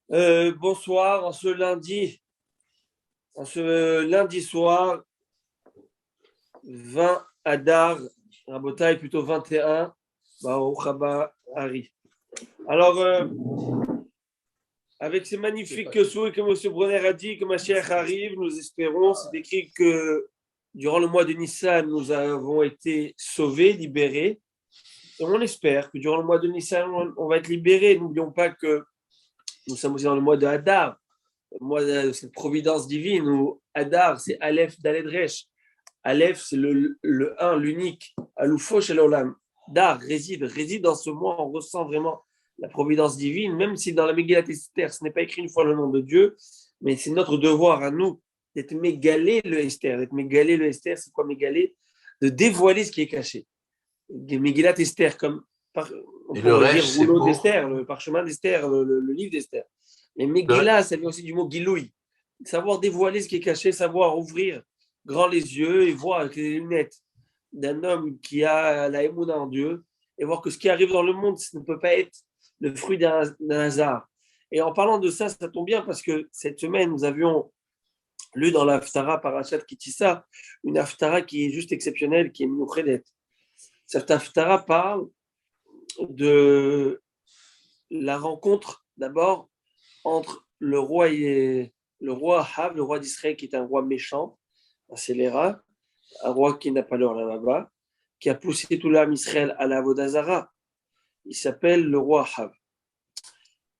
Bonsoir, en ce lundi soir, 20 Adar, Rabotai, plutôt 21, Baruch Haba Hari. Alors, avec ces magnifiques souhaits que M. Bronner a dit, que Mashiach arrive, nous espérons, c'est écrit que durant le mois de Nissan, nous avons été sauvés, libérés, et on espère que durant le mois de Nissan, on va être libérés. N'oublions pas que nous sommes aussi dans le mois de Hadar, moi, cette providence divine, où Adar, c'est Aleph Daled Resh. Aleph, c'est le 1, l'unique. Aloufo chez l'Olam. Dar réside dans ce mois. On ressent vraiment la providence divine, même si dans la Megillat Esther, ce n'est pas écrit une fois le nom de Dieu, mais c'est notre devoir à nous d'être mégalé le Esther. D'être mégalé le Esther, c'est quoi mégalé? De dévoiler ce qui est caché. Des Megillat Esther, comme on pourrait dire rouleau d'Esther, le parchemin d'Esther, le livre d'Esther. Mais Megillah, ça vient aussi du mot Giloui. Savoir dévoiler ce qui est caché, savoir ouvrir grand les yeux et voir avec les lunettes d'un homme qui a la émouna en Dieu et voir que ce qui arrive dans le monde, ça ne peut pas être le fruit d'un hasard. Et en parlant de ça, ça tombe bien parce que cette semaine, nous avions lu dans l'Aftara Parashat Kitissa, une Aftara qui est juste exceptionnelle, qui est Mouchedet. Cette Aftara parle de la rencontre d'abord entre le roi Ahab, le roi d'Israël, qui est un roi méchant, un scélérat, un roi qui n'a pas l'or là-bas, qui a poussé tout l'âme Israël à la Vodazara. Il s'appelle le roi Ahab.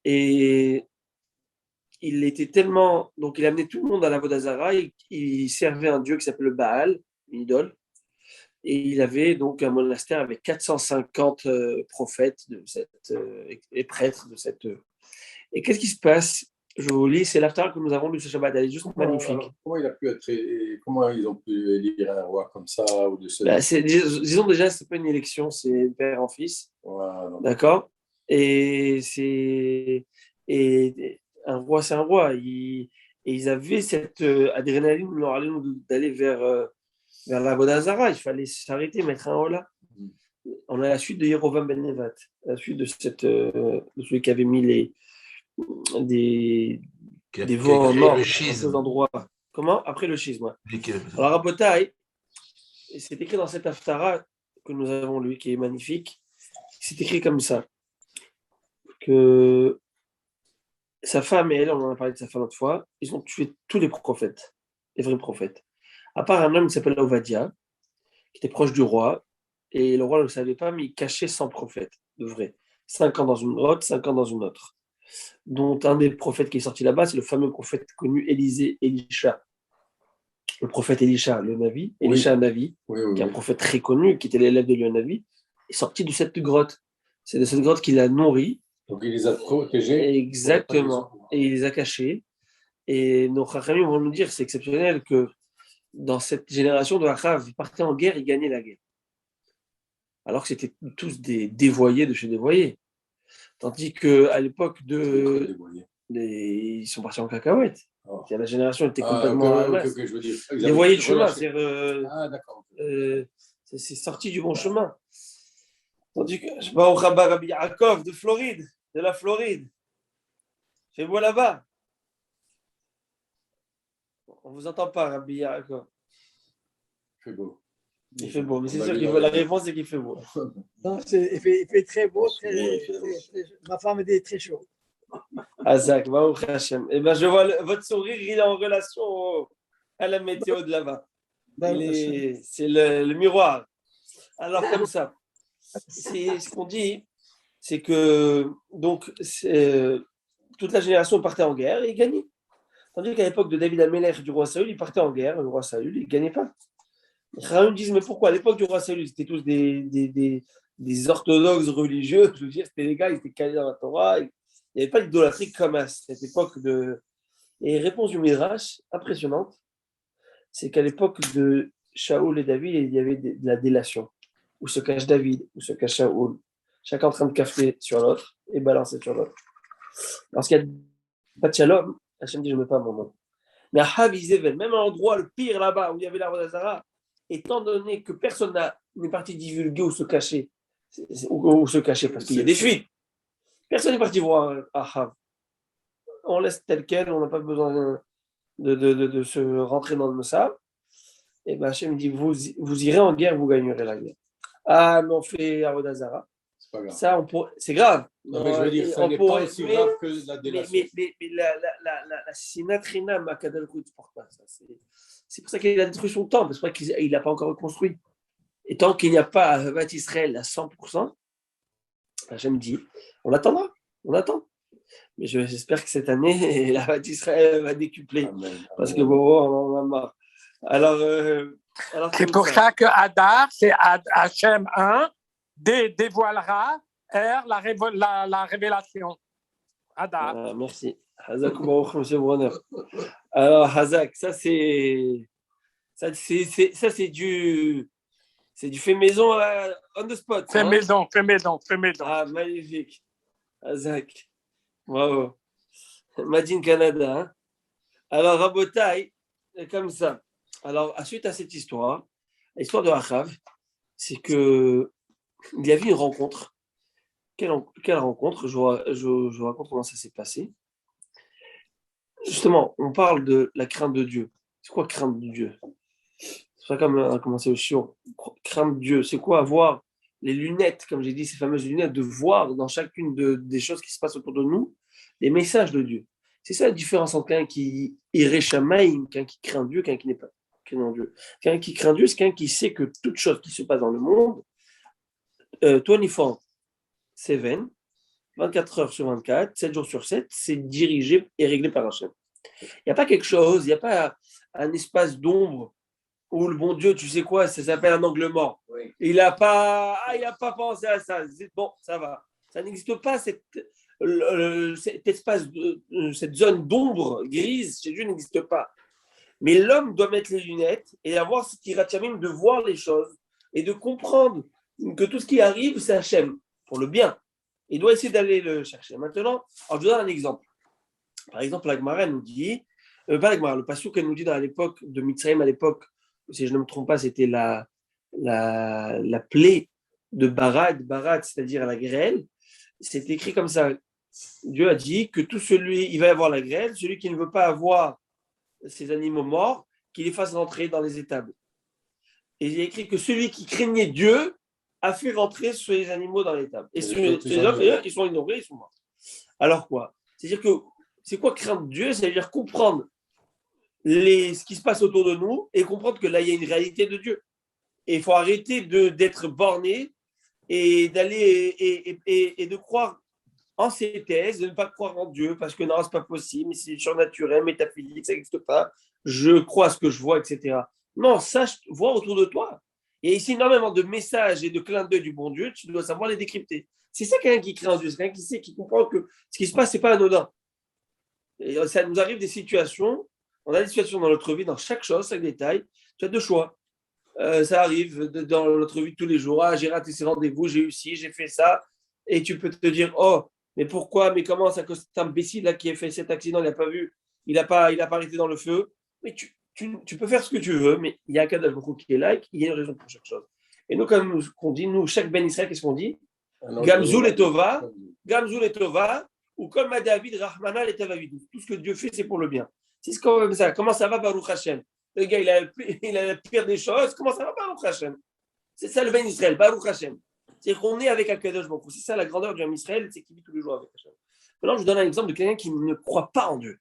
Et il était tellement. Donc, il a amené tout le monde à la Vodazara. Il servait un dieu qui s'appelle le Baal, une idole. Et il avait donc un monastère avec 450 prophètes et prêtres de cette. Et qu'est-ce qui se passe? Je vous lis, c'est l'aftar que nous avons lu ce Shabbat. Elle est juste magnifique. Alors, comment ils ont pu élire un roi comme ça ou de ce... disons déjà, c'est pas une élection, c'est père en fils. Voilà. D'accord? Et un roi, c'est un roi. Et ils avaient cette adrénaline d'aller vers la Vodazara. Il fallait s'arrêter, mettre un holà. On a la suite de Yerovam Ben Nevat, la suite de celui qui avait mis des veaux en or dans ces endroits. Comment? Après le schisme. Alors, Rabotai, c'est écrit dans cette Haftara que nous avons lu, qui est magnifique. C'est écrit comme ça, que sa femme et elle, on en a parlé de sa femme l'autre fois, ils ont tué tous les prophètes, les vrais prophètes. À part un homme qui s'appelle Ovadia, qui était proche du roi, et le roi ne le savait pas, mais il cachait 100 prophètes, de vrais. 5 ans dans une grotte, 5 ans dans une autre. Dont un des prophètes qui est sorti là-bas, c'est le fameux prophète connu Elisha. Le prophète Elisha, le Navi, Elisha Navi, qui est un prophète très connu, qui était l'élève de Navi, est sorti de cette grotte. C'est de cette grotte qu'il a nourri. Donc il les a protégés. Exactement. Et il les a cachés. Et nos Chachamim vont nous dire, c'est exceptionnel que dans cette génération de Achav, ils partaient en guerre, ils gagnaient la guerre. Alors que c'était tous des dévoyés de chez dévoyés. Tandis qu'à l'époque ils sont partis en cacahuète. Oh. La génération était complètement dévoyés de chemin. C'est sorti du bon chemin. Tandis que je vais au Rabbi Yaakov de Floride, de la Floride. Fais beau là-bas. On ne vous entend pas, Rabbi Yaakov. Il fait beau. Il fait beau, mais c'est sûr que la réponse c'est qu'il fait beau. Non, il fait très beau. Ma femme dit très chaud. Azak, Baruch Hashem. Eh bien, je vois votre sourire, il est en relation à la météo de là-bas. C'est le miroir. Alors, comme ça, ce qu'on dit, c'est que donc, toute la génération partait en guerre et gagnait. Tandis qu'à l'époque de David Amelech, du roi Saül, il partait en guerre, le roi Saül, il ne gagnait pas. Les Chachamim disent, mais pourquoi? À l'époque du roi Saül, c'était tous des orthodoxes religieux. Je veux dire, c'était les gars, ils étaient calés dans la Torah. Il n'y avait pas d'idolâtrie comme à cette époque de. Et réponse du Midrash, impressionnante, c'est qu'à l'époque de Shaoul et David, il y avait de la délation. Où se cache David, où se cache Shaoul. Chacun en train de cafeter sur l'autre et balancer sur l'autre. Lorsqu'il n'y a pas de shalom, Hachem dit, je ne mets pas mon nom. Mais à Havizevel, même à l'endroit le pire là-bas, où il y avait la Vodazara, étant donné que personne n'est parti divulguer ou se cacher, parce qu'il y a des fuites, personne n'est parti voir Ahab. on laisse tel quel, on n'a pas besoin de se rentrer dans le Mossad. Et ben Hachem dit, vous irez en guerre, vous gagnerez la guerre. Ah, mais on fait Avodazara. C'est pas grave. Ça, c'est grave. Non, mais je veux dire, ça n'est pas aussi grave que la délation. Mais la Sinatrina, Makadal ne porte pas ça. C'est pour ça qu'il a détruit son temple, c'est pour ça qu'il n'a pas encore reconstruit. Et tant qu'il n'y a pas Havat Israël à 100%, Hachem dit, on attendra, on attend. Mais j'espère que cette année, la Havat Israël va décupler. Amen. Parce que bon, on en a marre. Alors c'est pour ça que Hadar, c'est Hachem 1, dévoilera la révélation. Hadar. Merci. Hazak Baruch, monsieur Bronner. Alors, Hazak, ça c'est du fait maison on the spot. Fait maison. Ah, magnifique. Hazak. Bravo. Madine Canada. Hein. Alors, Rabotai, comme ça. Alors, suite à cette histoire, l'histoire de Achav, c'est que il y avait une rencontre. Quelle rencontre? Je vous raconte comment ça s'est passé. Justement, on parle de la crainte de Dieu. C'est quoi crainte de Dieu? C'est pas comme on a commencé au chiot. Crainte de Dieu, c'est quoi avoir les lunettes, comme j'ai dit, ces fameuses lunettes, de voir dans chacune des choses qui se passent autour de nous, les messages de Dieu. C'est ça la différence entre quelqu'un qui irait Shamaïm, quelqu'un qui craint Dieu, quelqu'un qui n'est pas craignant Dieu. Quelqu'un qui craint Dieu, c'est quelqu'un qui sait que toute chose qui se passe dans le monde, 24 7, 24 heures sur 24, 7 jours sur 7, c'est dirigé et réglé par Hachem. Il n'y a pas quelque chose, il n'y a pas un espace d'ombre où le bon Dieu, tu sais quoi, ça s'appelle un angle mort. Oui. Il n'a pas pensé à ça. Bon, ça va. Ça n'existe pas, cet espace, cette zone d'ombre grise chez Dieu n'existe pas. Mais l'homme doit mettre les lunettes et avoir ce qui même de voir les choses et de comprendre que tout ce qui arrive, c'est Hachem, pour le bien. Il doit essayer d'aller le chercher. Maintenant, je vous donne un exemple. Par exemple, la Gemara nous dit, pas la Gemara, le passouk qu'elle nous dit dans l'époque de Mitzrayim, à l'époque, si je ne me trompe pas, c'était la plaie de Barad, c'est-à-dire la grêle. C'est écrit comme ça. Dieu a dit que il va y avoir la grêle, celui qui ne veut pas avoir ces animaux morts, qu'il les fasse rentrer dans les étables. Et il y a écrit que celui qui craignait Dieu a fait rentrer ces animaux dans l'étable. Et ces autres, ils sont ignorés, ils sont morts. Alors quoi? C'est-à-dire que c'est quoi craindre Dieu? C'est-à-dire comprendre ce qui se passe autour de nous et comprendre que là, il y a une réalité de Dieu. Et il faut arrêter d'être borné et d'aller et de croire en ces thèses, de ne pas croire en Dieu, parce que non, c'est pas possible, c'est surnaturel, métaphysique, ça n'existe pas, je crois à ce que je vois, etc. Non, sache voir autour de toi. Il y a ici énormément de messages et de clins d'œil du bon Dieu, tu dois savoir les décrypter. C'est ça quelqu'un qui craint Dieu, c'est quelqu'un qui sait, qui comprend que ce qui se passe, c'est pas anodin. Et ça nous arrive des situations, on a des situations dans notre vie, dans chaque chose, chaque détail, tu as deux choix. Ça arrive dans notre vie de tous les jours, j'ai raté ces rendez-vous, j'ai eu ci, j'ai fait ça, et tu peux te dire, oh, mais pourquoi, mais comment, c'est cet imbécile là qui a fait cet accident, il n'a pas vu, il n'a pas arrêté dans le feu. Mais tu peux faire ce que tu veux, mais il y a un cas d'Alboukou qui est là, il y a une raison pour chaque chose. Et nous, comme on dit, chaque Ben Israël, qu'est-ce qu'on dit? Gamzoul et Tova, ou comme à David, Rahmana et Tavavid. Tout ce que Dieu fait, c'est pour le bien. C'est comme ça. Comment ça va, Baruch Hashem? Le gars, il a la pire des choses. Comment ça va, Baruch Hashem? C'est ça le Ben Israël, Baruch Hashem. C'est-à-dire qu'on est avec Akadosh Baruch Hu. C'est ça la grandeur du Ben Israël, c'est qu'il vit tous les jours avec Hashem. Maintenant, je vous donne un exemple de quelqu'un qui ne croit pas en Dieu.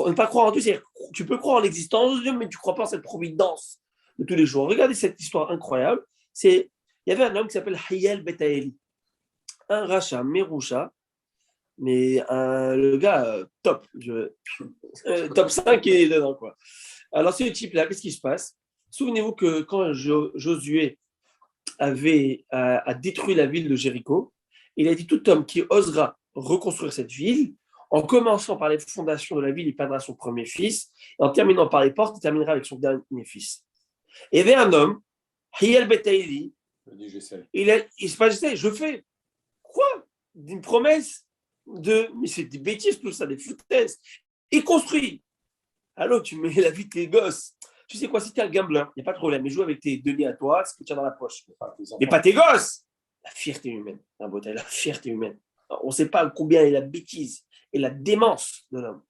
Ne pas croire en Dieu, c'est-à-dire tu peux croire en l'existence de Dieu, mais tu ne crois pas en cette providence de tous les jours. Regardez cette histoire incroyable. Il y avait un homme qui s'appelle Hayel Betaeli. Un rachat, Merusha, mais le gars top. Top 5 il est dedans, quoi. Alors, ce type-là, qu'est-ce qui se passe? Souvenez-vous que quand Josué a détruit la ville de Jéricho, il a dit tout homme qui osera reconstruire cette ville, en commençant par les fondations de la ville, il perdra son premier fils, et en terminant par les portes, il terminera avec son dernier fils. Et il y avait un homme, Hiel Betaili, il se passe, je fais quoi? Une promesse mais c'est des bêtises, tout ça, des foutaises. Il construit. Allô, tu mets la vie de tes gosses. Tu sais quoi, si tu es un gambler, il n'y a pas de problème, mais joue avec tes deniers à toi, ce que tu as dans la poche. Mais pas tes gosses. La fierté humaine, la fierté humaine. On ne sait pas combien est la bêtise et la démence de l'homme.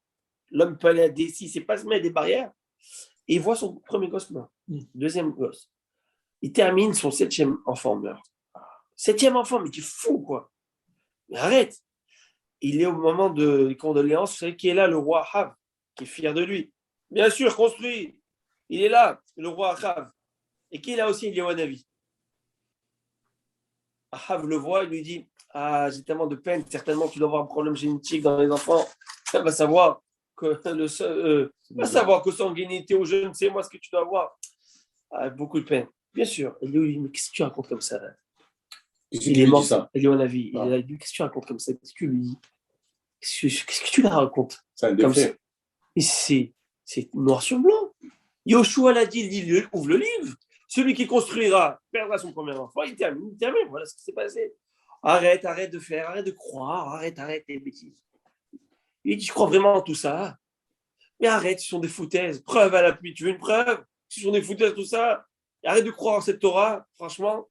L'homme peut aller à des, s'il ne sait pas se mettre des barrières, et il voit son premier gosse mort, deuxième gosse. Il termine, son 7e enfant meurt. 7e enfant, mais tu es fou, quoi. Mais arrête. Il est au moment des condoléances, vous savez qui est là, le roi Ahav, qui est fier de lui. Bien sûr, construit. Il est là, le roi Ahav. Et qui est là aussi, Eliyahu Hanavi. Ahav le voit, il lui dit, ah, j'ai tellement de peine, certainement tu dois avoir un problème génétique dans les enfants. Ça va savoir que va savoir que sanguinité ou je ne sais moi ce que tu dois avoir. Ah, beaucoup de peine. Bien sûr. Eliyahu lui dit, mais qu'est-ce que tu racontes comme ça là? Il est mort, Eliyahu Hanavi. Il a dit, qu'est-ce que tu racontes comme ça? Qu'est-ce que tu lui dis? Qu'est-ce que tu la racontes? C'est un décret. C'est noir sur blanc. Yoshua l'a dit, il ouvre le livre. Celui qui construira perdra son premier enfant. Il termine. Voilà ce qui s'est passé. Arrête de faire, arrête de croire, arrête tes bêtises. Il dit, je crois vraiment en tout ça. Mais arrête, ce sont des foutaises. Preuve à l'appui. Tu veux une preuve? Ce sont des foutaises, tout ça. Et arrête de croire en cette Torah, franchement.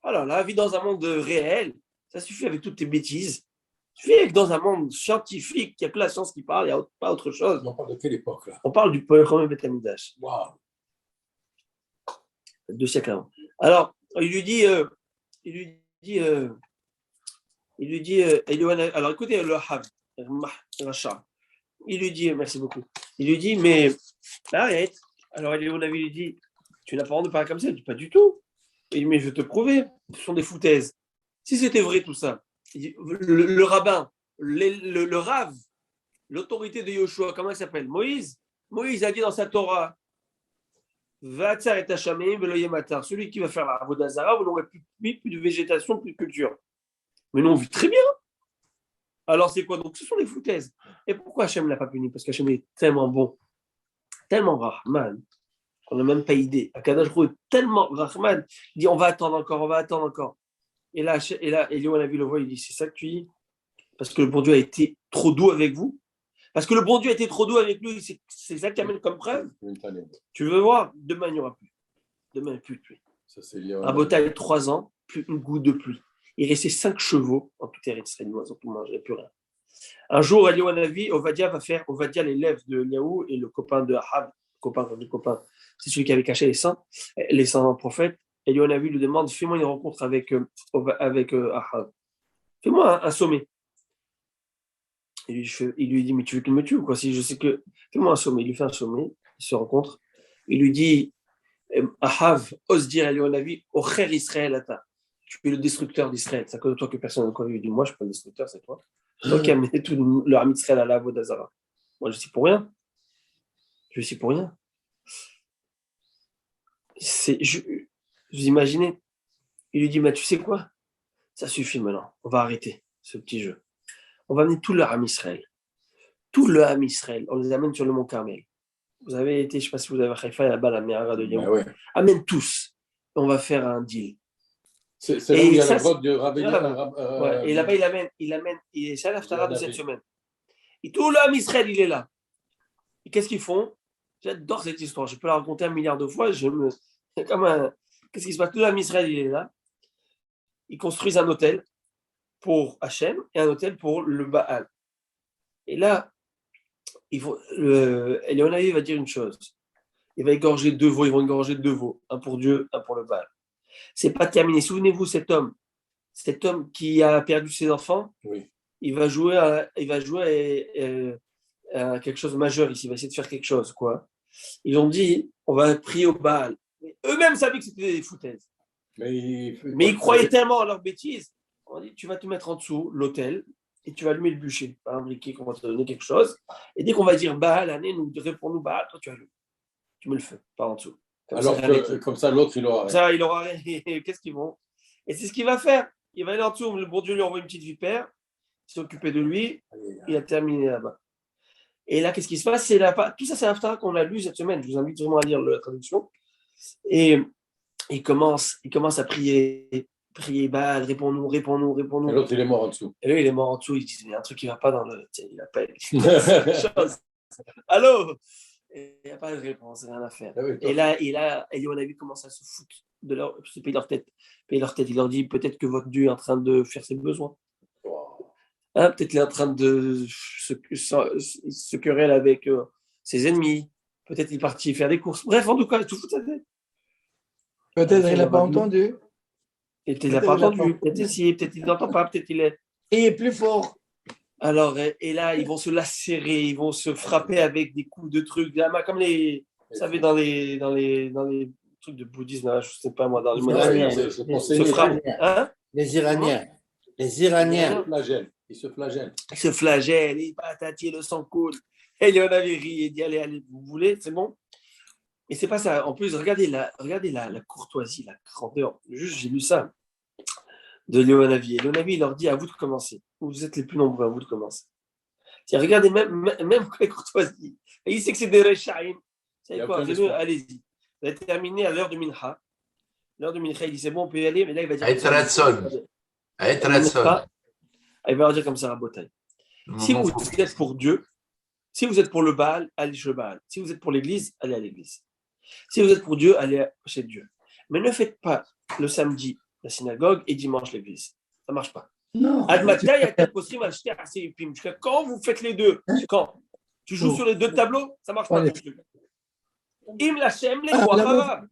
Alors là, vis dans un monde réel. Ça suffit avec toutes tes bêtises. Tu es dans un monde scientifique, il n'y a que la science qui parle, il n'y a pas autre chose. On parle de quelle époque là? On parle du premier Beth Amikdash. Waouh. 2 siècles avant. Alors, il lui dit, alors écoutez le Hav, Racha. Il lui dit, merci beaucoup. Il lui dit, mais arrête. Alors Eliyahu Hanavi lui dit, tu n'as pas honte de parler comme ça? Il dit, pas du tout. Il dit, mais je vais te prouver, ce sont des foutaises. Si c'était vrai tout ça, le rabbin, le Rav, l'autorité de Yoshua, comment il s'appelle? Moïse a dit dans sa Torah, Vatsar et Tachamim, Veloyematar, celui qui va faire la Avodah Zarah, vous n'aurez plus de végétation, plus de culture. Mais nous, on vit très bien. Alors, c'est quoi? Donc, ce sont des foutaises. Et pourquoi Hachem ne l'a pas puni? Parce qu'Hachem est tellement bon, tellement Rahman, qu'on n'a même pas idée. Akadosh Baruch Hu est tellement Rahman, il dit on va attendre encore. Et là, Eliyahu Hanavi le voit, il dit c'est ça que tu dis? Parce que le bon Dieu a été trop doux avec vous? Parce que le bon Dieu a été trop doux avec lui, c'est ça qui amène comme preuve? Tu veux voir? Demain, il n'y aura plus. Demain, il n'y a plus de pluie. À Botaï, 3 ans, plus une goutte de pluie. Il restait 5 chevaux en tout Eretz Israël, ils ont tout mangé, plus rien. Un jour, Eliyahu Hanavi, Ovadia l'élève de Eliyahu et le copain de Ahab, copain, c'est celui qui avait caché les saints prophètes. Eliyahu Hanavi lui demande, fais-moi une rencontre avec Ahab. Fais-moi un sommet. Il lui dit, mais tu veux qu'il me tue ou quoi? Si je sais que. Fais-moi un sommet. Il lui fait un sommet, ils se rencontrent. Il lui dit, Ahav, ose dire Eliyahu Hanavi, Ocher Israël Ata. Tu es le destructeur d'Israël. C'est à cause de toi que personne n'a connu. Il dit, moi, je ne suis pas le destructeur, c'est toi. C'est toi qui as amené tout le Ham Israël à la Avodah Zarah. Moi, je suis pour rien. Vous imaginez? Il lui dit, mais tu sais quoi? Ça suffit maintenant. On va arrêter ce petit jeu. On va amener tout le Ham Israël. Tout le Ham Israël. On les amène sur le mont Carmel. Vous avez été, je ne sais pas si vous avez Haïfa là-bas, la Méhara de Lyon. Ouais. Amène tous. On va faire un deal. C'est là où il y a la grotte de Rabbi. Et là-bas, il amène, c'est à l'Aftara de cette semaine. Et tout le Ham Israël, il est là. Et qu'est-ce qu'ils font? J'adore cette histoire. Je peux la raconter 1 milliard de fois. Qu'est-ce qui se passe? Tout le Ham Israël, il est là. Ils construisent un hôtel pour Hachem et un hôtel pour le Baal. Et là, Eliyahu Hanavi va dire une chose. Il va égorger 2 veaux. Ils vont égorger 2 veaux. Un pour Dieu, un pour le Baal. C'est pas terminé. Souvenez-vous, cet homme qui a perdu ses enfants, oui. il va jouer à quelque chose de majeur ici. Il va essayer de faire quelque chose, quoi. Ils ont dit, on va prier au Baal. Mais eux-mêmes savaient que c'était des foutaises. Mais ils croyaient tellement à leur bêtise. On dit, tu vas te mettre en dessous l'autel et tu vas allumer le bûcher par un briquet qu'on va te donner quelque chose. Et dès qu'on va dire Baal, année, réponds-nous Baal, toi tu allumes. Tu mets le feu par en dessous. Comme ça, l'autre, il aura rien. Ça, il aura rien. Qu'est-ce qu'ils vont? Et c'est ce qu'il va faire. Il va aller en dessous. Le bon Dieu lui envoie une petite vipère. Il s'est occupé de lui. Il a terminé là-bas. Et là, qu'est-ce qui se passe? Tout ça, c'est l'Haftara qu'on a lu cette semaine. Je vous invite vraiment à lire la traduction. Et il commence à prier. Priez Baal, réponds-nous. Et l'autre, il est mort en dessous. Et lui, il est mort en dessous. Il dit, il y a un truc qui ne va pas dans le. Il appelle. Allô? Il n'y a pas de réponse, rien à faire. Ah oui, et là, Eliyahu Hanavi commence à se foutre de payer leur tête. Il leur dit peut-être que votre Dieu est en train de faire ses besoins. Wow. Hein, peut-être qu'il est en train de se querelle avec ses ennemis. Peut-être qu'il est parti faire des courses. Bref, en tout cas, tout ça. Peut-être qu'il n'a pas entendu. Peut-être qu'il n'a pas entendu. Peut-être ici, peut-être qu'il n'entend pas, peut-être qu'il est. Et il est plus fort. Alors, et là, ils vont se lacérer, ils vont se frapper avec des coups de trucs, comme les, vous savez, dans les trucs de bouddhisme, là, je ne sais pas moi, dans les monastères. Se frappent. Hein? Les Iraniens. Les Iraniens. Ils se flagellent. Ils se flagellent, ils patati, le sang coule. Et il y en avait ri et dit allez, vous voulez, c'est bon. Mais c'est pas ça. En plus, regardez la courtoisie, la grandeur. Juste, j'ai lu ça de Léon Navi. Et Léon Navi, il leur dit à vous de commencer. Vous êtes les plus nombreux, à vous de commencer. Regardez, même les courtoisies. Et il sait que c'est des Rechaïm. Vous savez quoi, allez-y. Vous allez terminer à l'heure de Mincha. L'heure de Mincha, il dit c'est bon, on peut y aller, mais là, il va dire. Il va leur dire comme ça, Rabotai. Si vous êtes pour Dieu, si vous êtes pour le Baal, allez chez le Baal. Si vous êtes pour l'Église, allez à l'Église. Si vous êtes pour Dieu, allez chez Dieu. Mais ne faites pas le samedi la synagogue et dimanche l'Église. Ça ne marche pas. Non. Jusqu'à quand vous faites les deux? Quand tu joues sur les deux tableaux, ça ne marche pas non plus. Im Lachem, les rois arabes.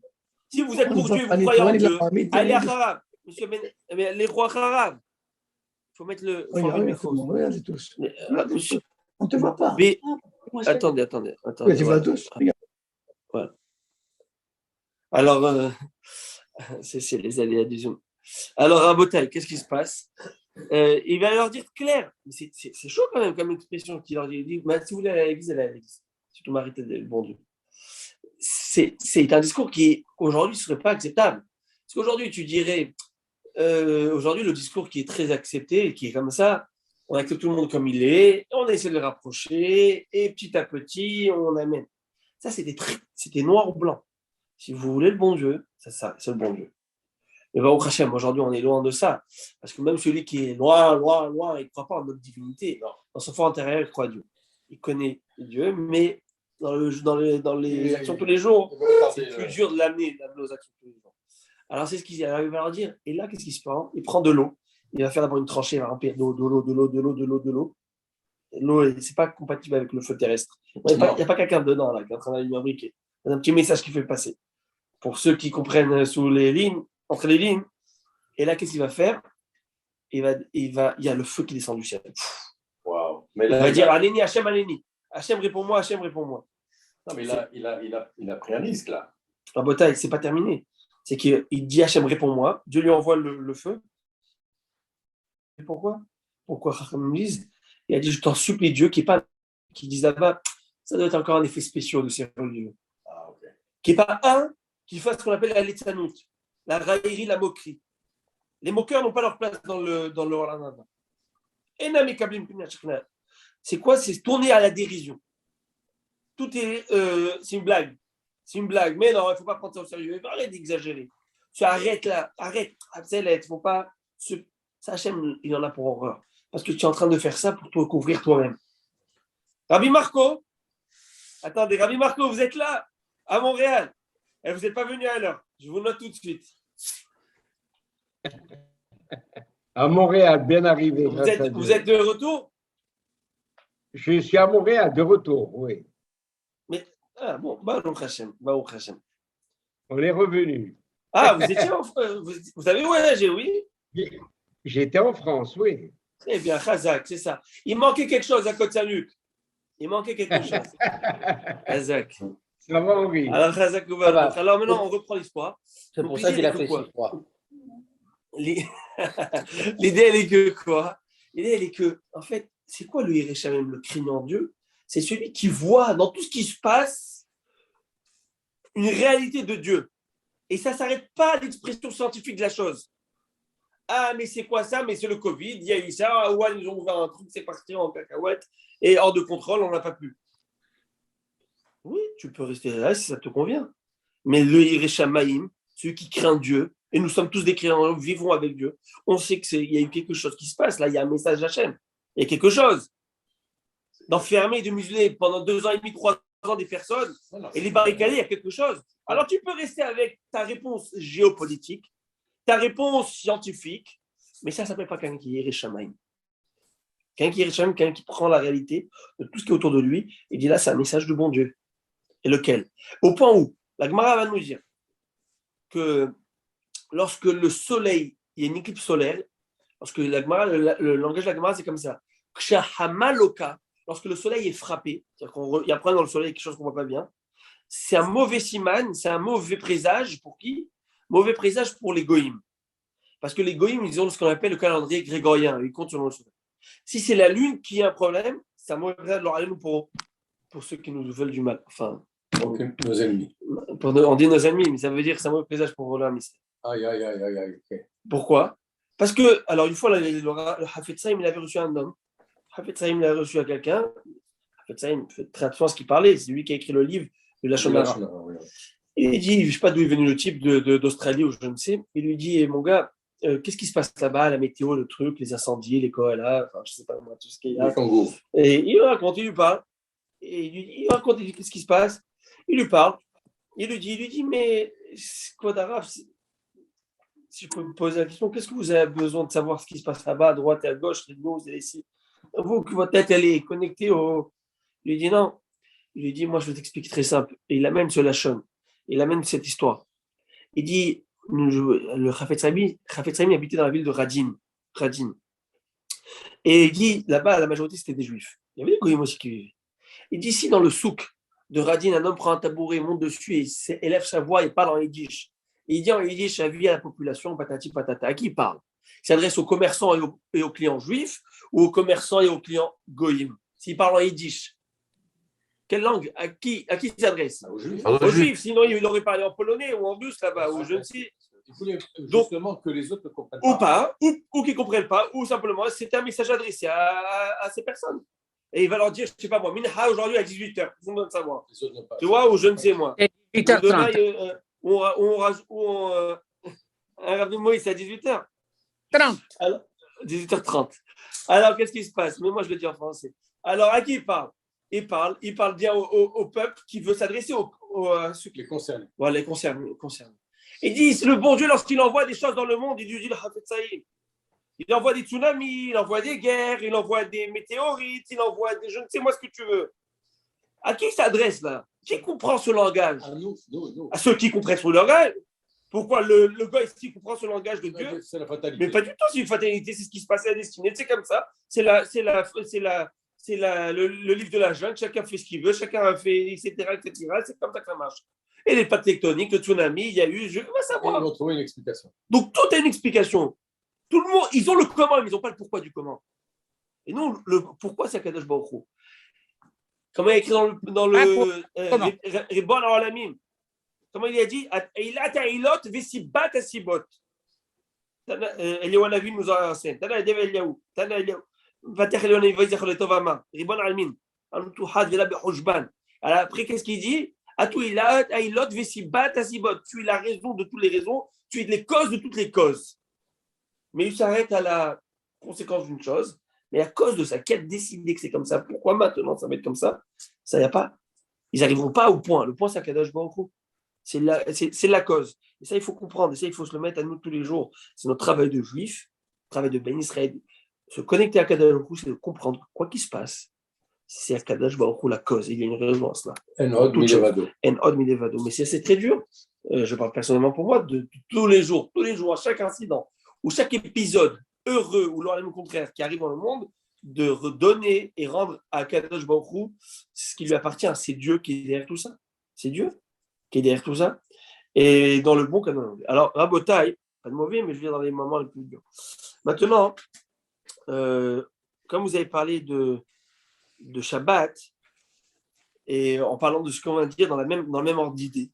Si vous êtes pour Dieu, vous croyez en Dieu, allez à Harab. Monsieur les rois arabes. Il faut mettre le. Regardez tous. On ne te voit pas. Mais, attendez. Tu vois tous. Voilà. Alors, c'est les aléas du Zoom. Alors, Rabotai, qu'est-ce qui se passe? Il va leur dire clair. C'est chaud quand même comme expression qu'il leur dit. Il dit si vous voulez aller à l'église, allez à l'église. Si tout mérite le bon Dieu. C'est un discours qui, aujourd'hui, ne serait pas acceptable. Parce qu'aujourd'hui, tu dirais, aujourd'hui, le discours qui est très accepté et qui est comme ça, on accepte tout le monde comme il est, on essaie de le rapprocher, et petit à petit, on amène. Ça, c'était noir ou blanc. Si vous voulez le bon Dieu, c'est le bon Dieu. Mais au Hachem, aujourd'hui, on est loin de ça. Parce que même celui qui est loin, il ne croit pas en notre divinité. Non. Dans son fort intérieur, il croit à Dieu. Il connaît Dieu, mais dans les actions tous les jours, c'est plus dur de l'amener aux actions tous les jours. Alors, c'est ce qu'il arrive à leur dire. Et là, qu'est-ce qui se passe? Il prend de l'eau. Il va faire d'abord une tranchée, il va remplir de l'eau. L'eau, c'est pas compatible avec le feu terrestre. Il n'y a pas quelqu'un dedans là, qui est en train d'allumer un briquet. Il y a un petit message qui fait passer. Pour ceux qui comprennent entre les lignes. Et là, qu'est-ce qu'il va faire? Il y a le feu qui descend du ciel. Wow. Il va dire Aléni, Hachem, Aléni. Hachem, réponds-moi, Hachem, réponds-moi. Non, mais il a pris un risque là. La bataille, c'est pas terminé. C'est qu'il dit Hachem, réponds-moi. Dieu lui envoie le feu. Et pourquoi Racham dise, il a dit, je t'en supplie Dieu, qui dise là-bas, ça doit être encore un effet spécial de ces religieux. Ah, okay. Qui n'est pas un qui fasse ce qu'on appelle la létanout, la raillerie, la moquerie. Les moqueurs n'ont pas leur place dans le Olam. C'est quoi? C'est tourner à la dérision. Tout est, c'est une blague. Mais non, il ne faut pas prendre ça au sérieux. Arrête d'exagérer. Tu arrêtes là, arrête. Il ne faut pas. Ça, Hachem, il en a pour horreur. Parce que tu es en train de faire ça pour te couvrir toi-même. Rabbi Marco, attendez, Rabbi Marco, vous êtes là, à Montréal. Et vous n'êtes pas venu à l'heure. Je vous note tout de suite. À Montréal, bien arrivé. Vous êtes de retour? Je suis à Montréal, de retour, oui. Mais, bon, Baruch Hashem. On est revenu. Ah, vous étiez vous avez voyagé, oui? J'étais en France, oui. Eh bien, Chazak, c'est ça. Il manquait quelque chose à Côte-Saint-Luc. Chazak. Ça va, Henri. Alors, Chazak, alors maintenant, on reprend l'histoire. C'est pour ça qu'il a fait si froid. L'idée, elle est que quoi? L'idée, elle est que, en fait, c'est quoi le Yerushalem, le craignant Dieu? C'est celui qui voit dans tout ce qui se passe une réalité de Dieu. Et ça ne s'arrête pas à l'expression scientifique de la chose. Ah, mais c'est quoi ça? Mais c'est le Covid, il y a eu ça. Ah, ouais, ils ont ouvert un truc, c'est parti en cacahuète. Et hors de contrôle, on n'a pas pu. Oui, tu peux rester là si ça te convient. Mais le Yerushalem, celui qui craint Dieu, et nous sommes tous des créants, nous vivons avec Dieu, on sait qu'il y a eu quelque chose qui se passe. Là, il y a un message d'Hachem. Il y a quelque chose. D'enfermer, de museler pendant 2 ans et demi, 3 ans des personnes et les barricader, il y a quelque chose. Alors, tu peux rester avec ta réponse géopolitique, ta réponse scientifique, mais ça ne s'appelle pas quelqu'un qui est Yerushalem. quelqu'un qui prend la réalité de tout ce qui est autour de lui et dit là, c'est un message du bon Dieu. Et lequel? Au point où la Gemara va nous dire que lorsque le soleil, il y a une éclipse solaire, lorsque la Gemara, le langage de la Gemara, c'est comme ça. Kshahamaloka, lorsque le soleil est frappé, c'est-à-dire qu'il y a un problème dans le soleil, quelque chose qu'on ne voit pas bien, c'est un mauvais siman, c'est un mauvais présage pour qui? Mauvais présage pour les goïms. Parce que les goïms, ils ont ce qu'on appelle le calendrier grégorien, ils comptent selon le soleil. Si c'est la lune qui a un problème, c'est un mauvais présage pour ceux qui nous veulent du mal. Enfin, nos ennemis. On dit nos ennemis, mais ça veut dire que c'est un mauvais présage pour l'homme. Aïe, aïe, aïe, aïe, aïe. Okay. Pourquoi? Parce que, alors une fois, le Hafetz Haïm, il avait reçu un homme. Hafetz Haïm l'a reçu à quelqu'un. Hafetz Haïm fait très attention à ce qu'il parlait. C'est lui qui a écrit le livre de la Shonara. Il dit, je ne sais pas d'où est venu le type d'Australie ou je ne sais. Il lui dit, mon gars, qu'est-ce qui se passe là-bas, la météo, le truc, les incendies, les koalas, enfin, je ne sais pas moi, tout ce qu'il y a. Et il raconte, il lui parle. Et il raconte, il dit, qu'est-ce qui se passe? Il lui parle. Il lui dit, mais quoi d'arabe? Si je peux me poser la question, qu'est-ce que vous avez besoin de savoir ce qui se passe là-bas, à droite et à gauche, les gauches et les ici? Vous, que votre tête, elle est connectée au. Il lui dit non. Il lui dit, moi, je vais t'expliquer très simple. Et il amène ce Lachon. Il amène cette histoire. Il dit, le Chafetz Haïm habitait dans la ville de Radin. Et il dit, là-bas, la majorité, c'était des juifs. Il y avait des goyim aussi qui vivaient. Il dit, si dans le souk de Radin, un homme prend un tabouret, monte dessus et élève sa voix et parle en yiddish. Et il dit en yiddish, avis à la population, patati patata. À qui il parle? Il s'adresse aux commerçants et aux clients juifs ou aux commerçants et aux clients goyim? S'il parle en yiddish, quelle langue? À qui il s'adresse? Aux juifs. Sinon, il aurait parlé en polonais ou en russe là-bas, ou je ne sais. Il voulait justement que les autres ne comprennent pas. Ou pas, ou qu'ils ne comprennent pas, ou simplement, c'était un message adressé à ces personnes. Et il va leur dire, je ne sais pas moi, Minha aujourd'hui à 18h, vous me savoir. Tu vois, ou je ne sais moi. 18h30. Un Rav Moïse, c'est à 18h. 30. Alors, 18h30. Alors, qu'est-ce qui se passe? Mais moi, je le dis en français. Alors, à qui il parle? Il parle bien au peuple qui veut s'adresser à ceux qui les concernent. Voilà, les concernés. Il dit, c'est le bon Dieu, lorsqu'il envoie des choses dans le monde, il dit le Hafetz Haïm. Il envoie des tsunamis, il envoie des guerres, il envoie des météorites, il envoie des je ne sais moi ce que tu veux. À qui il s'adresse là? Qui comprend ce langage? À nous. À ceux qui comprennent ce langage. Pourquoi le gars ici comprend ce langage de Dieu? C'est la fatalité. Mais pas du tout, c'est une fatalité, c'est ce qui se passait à destinée. C'est comme ça. C'est le livre de la jungle, chacun fait ce qu'il veut, chacun fait, etc. C'est comme ça que ça marche. Et les plaques tectoniques, le tsunami, il y a eu, je vais savoir. Ils vont trouver une explication. Donc tout a une explication. Tout le monde, ils ont le comment, mais ils n'ont pas le pourquoi du comment. Et nous, le pourquoi, c'est Akadosh Baruch Hu. Comment il a écrit dans le Ribon Alamin. Comment il a dit? Eilat Eilot Vesibat Asibot. Eliyahu Hanavi nous a enseigné. Tana Dev Eliyahu. Tana Eliyahu. Vatech Eliyahu Hanavi Vayzach Letovama. Ribon Alamin. Anutuhad Vela Behujban. Alors après, qu'est-ce qu'il dit? Atou Eilat Eilot Vesibat Asibot. Tu es la raison de toutes les raisons. Tu es les causes de toutes les causes. Mais il s'arrête à la conséquence d'une chose. Mais à cause de ça, qui a décidé que c'est comme ça? Pourquoi maintenant ça va être comme ça? Ça n'y a pas. Ils n'arriveront pas au point. Le point, c'est Akadosh Baruch Hu. C'est la cause. Et ça, il faut comprendre. Et ça, il faut se le mettre à nous tous les jours. C'est notre travail de juif, travail de Ben Israël. Se connecter à Akadosh Baruch Hu, c'est de comprendre quoi qu'il se passe. C'est Akadosh Baruch Hu la cause. Il y a une raison là. En od milevado. Mais c'est très dur. Je parle personnellement pour moi, de tous les jours, à chaque incident, ou chaque épisode heureux ou le contraire qui arrive dans le monde, de redonner et rendre à Kadosh Baruch Hu ce qui lui appartient. C'est Dieu qui est derrière tout ça. C'est Dieu qui est derrière tout ça. Et dans le bon comme dans le mauvais. Alors, Rabotai, pas de mauvais, mais je viens dans les moments les plus durs. Maintenant, comme vous avez parlé de Shabbat, et en parlant de ce qu'on va dire dans le même ordre d'idée,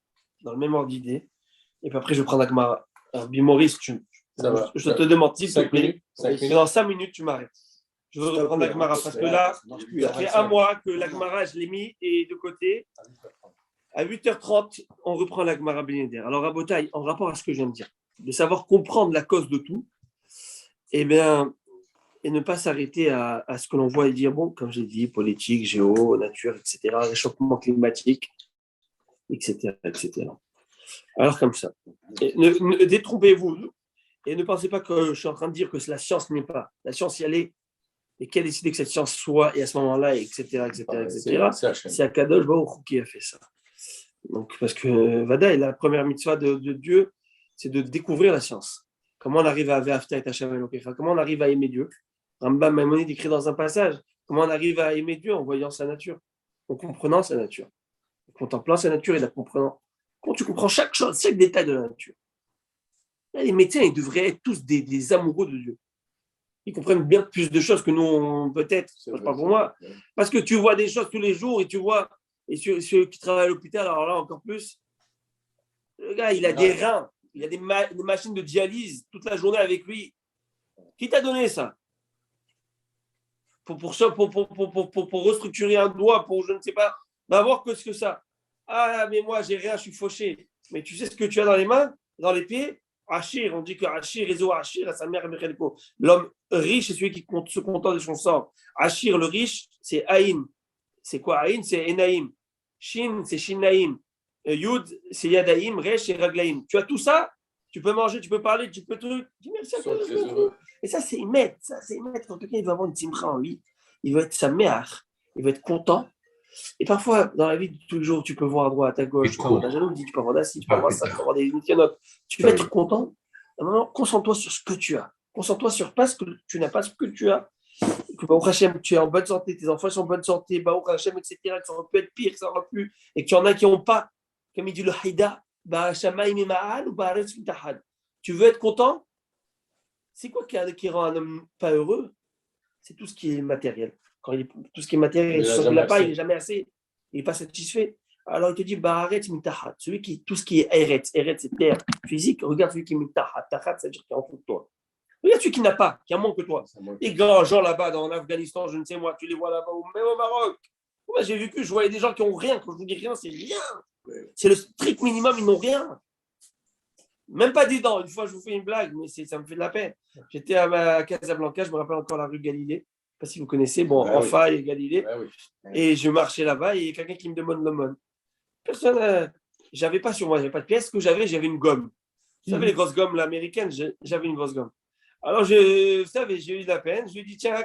et puis après je vais prendre la Gemara. Alors, Maurice, je te demande, s'il te plaît, dans 5 minutes, tu m'arrêtes. Je veux reprendre la Gemara parce que là, ça fait un mois que la Gemara, je l'ai mis et de côté. À 8h30, on reprend la Gemara Bénéder. Alors, Rabotai, en rapport à ce que je viens de dire, de savoir comprendre la cause de tout, et ne pas s'arrêter à ce que l'on voit et dire, bon, comme j'ai dit, politique, géo, nature, etc., réchauffement climatique, etc. Alors, comme ça. Détrompez-vous et ne pensez pas que je suis en train de dire que la science n'est pas. La science, elle est Et qui a décidé que cette science soit, et à ce moment-là, etc., c'est Akadosh Baruch Hu qui a fait ça. Donc, parce que Vada, la première mitzvah de Dieu, c'est de découvrir la science. Comment on arrive à Ve'afta et Hashem Elokecha, comment on arrive à aimer Dieu. Rambam Maïmonide écrit dans un passage, comment on arrive à aimer Dieu en voyant sa nature, en comprenant sa nature, en contemplant sa nature et la comprenant. Quand tu comprends chaque chose, chaque détail de la nature. Là, les médecins, ils devraient être tous des amoureux de Dieu. Ils comprennent bien plus de choses que nous, peut-être, pas pour moi. Parce que tu vois des choses tous les jours et tu vois, et ceux qui travaillent à l'hôpital, alors là encore plus, le gars, il a des reins, il a des machines de dialyse toute la journée avec lui. Qui t'a donné ça? Pour restructurer un doigt, pour je ne sais pas, va voir que ce que ça. Ah, mais moi, j'ai rien, je suis fauché. Mais tu sais ce que tu as dans les mains, dans les pieds? Achir, on dit que Achir, Réseau Achir, à sa mère, l'homme riche, c'est celui qui se contente de son sort. Achir, le riche, c'est Aïn. C'est quoi Aïn? C'est Enaïm. Shin, c'est Shinaïm. Yud, c'est Yadaïm. Resh, c'est Raglaïm. Tu as tout ça, tu peux manger, tu peux parler, tu peux tout. Dis merci à toi. Et ça, c'est Imet. Ça, c'est Imet. Quand quelqu'un il va avoir une timra en lui, il va être sa mère, il va être content. Et parfois, dans la vie de tous les jours, tu peux voir à droite, à gauche, tu peux avoir la jalousie, tu peux avoir d'assis, tu peux avoir ça, tu peux avoir des notes. Tu vas être content. À un moment, concentre-toi sur ce que tu as. Concentre-toi sur pas ce que tu n'as pas, ce que tu as. Que Baruch Hashem, tu es en bonne santé, tes enfants sont en bonne santé, Baruch Hashem, etc. Que ça aurait pu être pire, que ça aurait pu. Et qu'il y en a qui n'ont pas. Comme il dit le Haïda, tu veux être content? C'est quoi qui rend un homme pas heureux? C'est tout ce qui est matériel. Tout ce qui est matériel, il n'a pas, il n'est jamais assez, il n'est pas satisfait. Alors il te dit, arrête, mitahat. Celui qui, tout ce qui est eretz, c'est terre physique, regarde celui qui est mitahat. Tahat, ça veut dire qu'il est en dessous de toi. Regarde celui qui n'a pas, qui a moins que toi. Les grands gens là-bas, dans l'Afghanistan, je ne sais moi, tu les vois là-bas, ou même au Maroc. Moi, j'ai vécu, je voyais des gens qui n'ont rien. Quand je vous dis rien, c'est rien. C'est le strict minimum, ils n'ont rien. Même pas des dents. Une fois, je vous fais une blague, mais ça me fait de la peine. J'étais à Casablanca, je me rappelle encore la rue Galilée. Je ne sais pas si vous connaissez, Rafa et Galilée. Et je marchais là-bas et il y a quelqu'un qui me demande l'aumône. Personne, j'avais pas sur moi, j'avais pas de pièces. Ce que j'avais une gomme. Vous savez, les grosses gommes américaines, j'avais une grosse gomme. Alors, vous savez, j'ai eu de la peine. Je lui ai dit, tiens,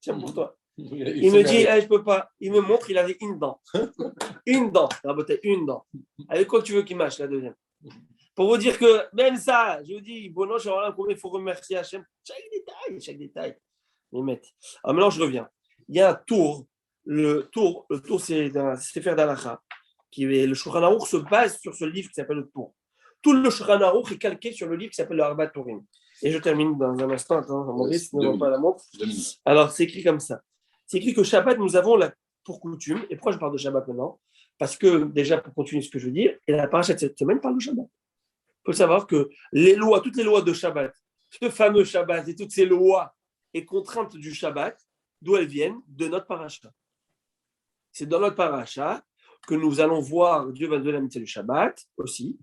tiens pour toi. Il me dit, je peux pas. Il me montre, il avait une dent. Une dent. Une dent. Avec quoi tu veux qu'il mâche la deuxième? Pour vous dire que même ça, je vous dis, bon, non, il faut remercier Hachem. Chaque détail. Alors maintenant, je reviens. Il y a un tour. Le tour, c'est un Sefer d'Alacha. Le Shulchan Aruch se base sur ce livre qui s'appelle le Tour. Tout le Shulchan Aruch est calqué sur le livre qui s'appelle le Arba Tourim. Et je termine dans un instant. Attends, Maurice, ne vois pas la montre. Alors, c'est écrit comme ça. C'est écrit que Shabbat, nous avons pour coutume, et pourquoi je parle de Shabbat maintenant? Parce que, déjà, pour continuer ce que je veux dire, et la paracha de cette semaine parle de Shabbat. Il faut savoir que toutes les lois de Shabbat, ce fameux Shabbat et toutes ces lois et contraintes du Shabbat, d'où elles viennent? De notre paracha. C'est dans notre paracha que nous allons voir, Dieu va donner la mitzvah du Shabbat aussi.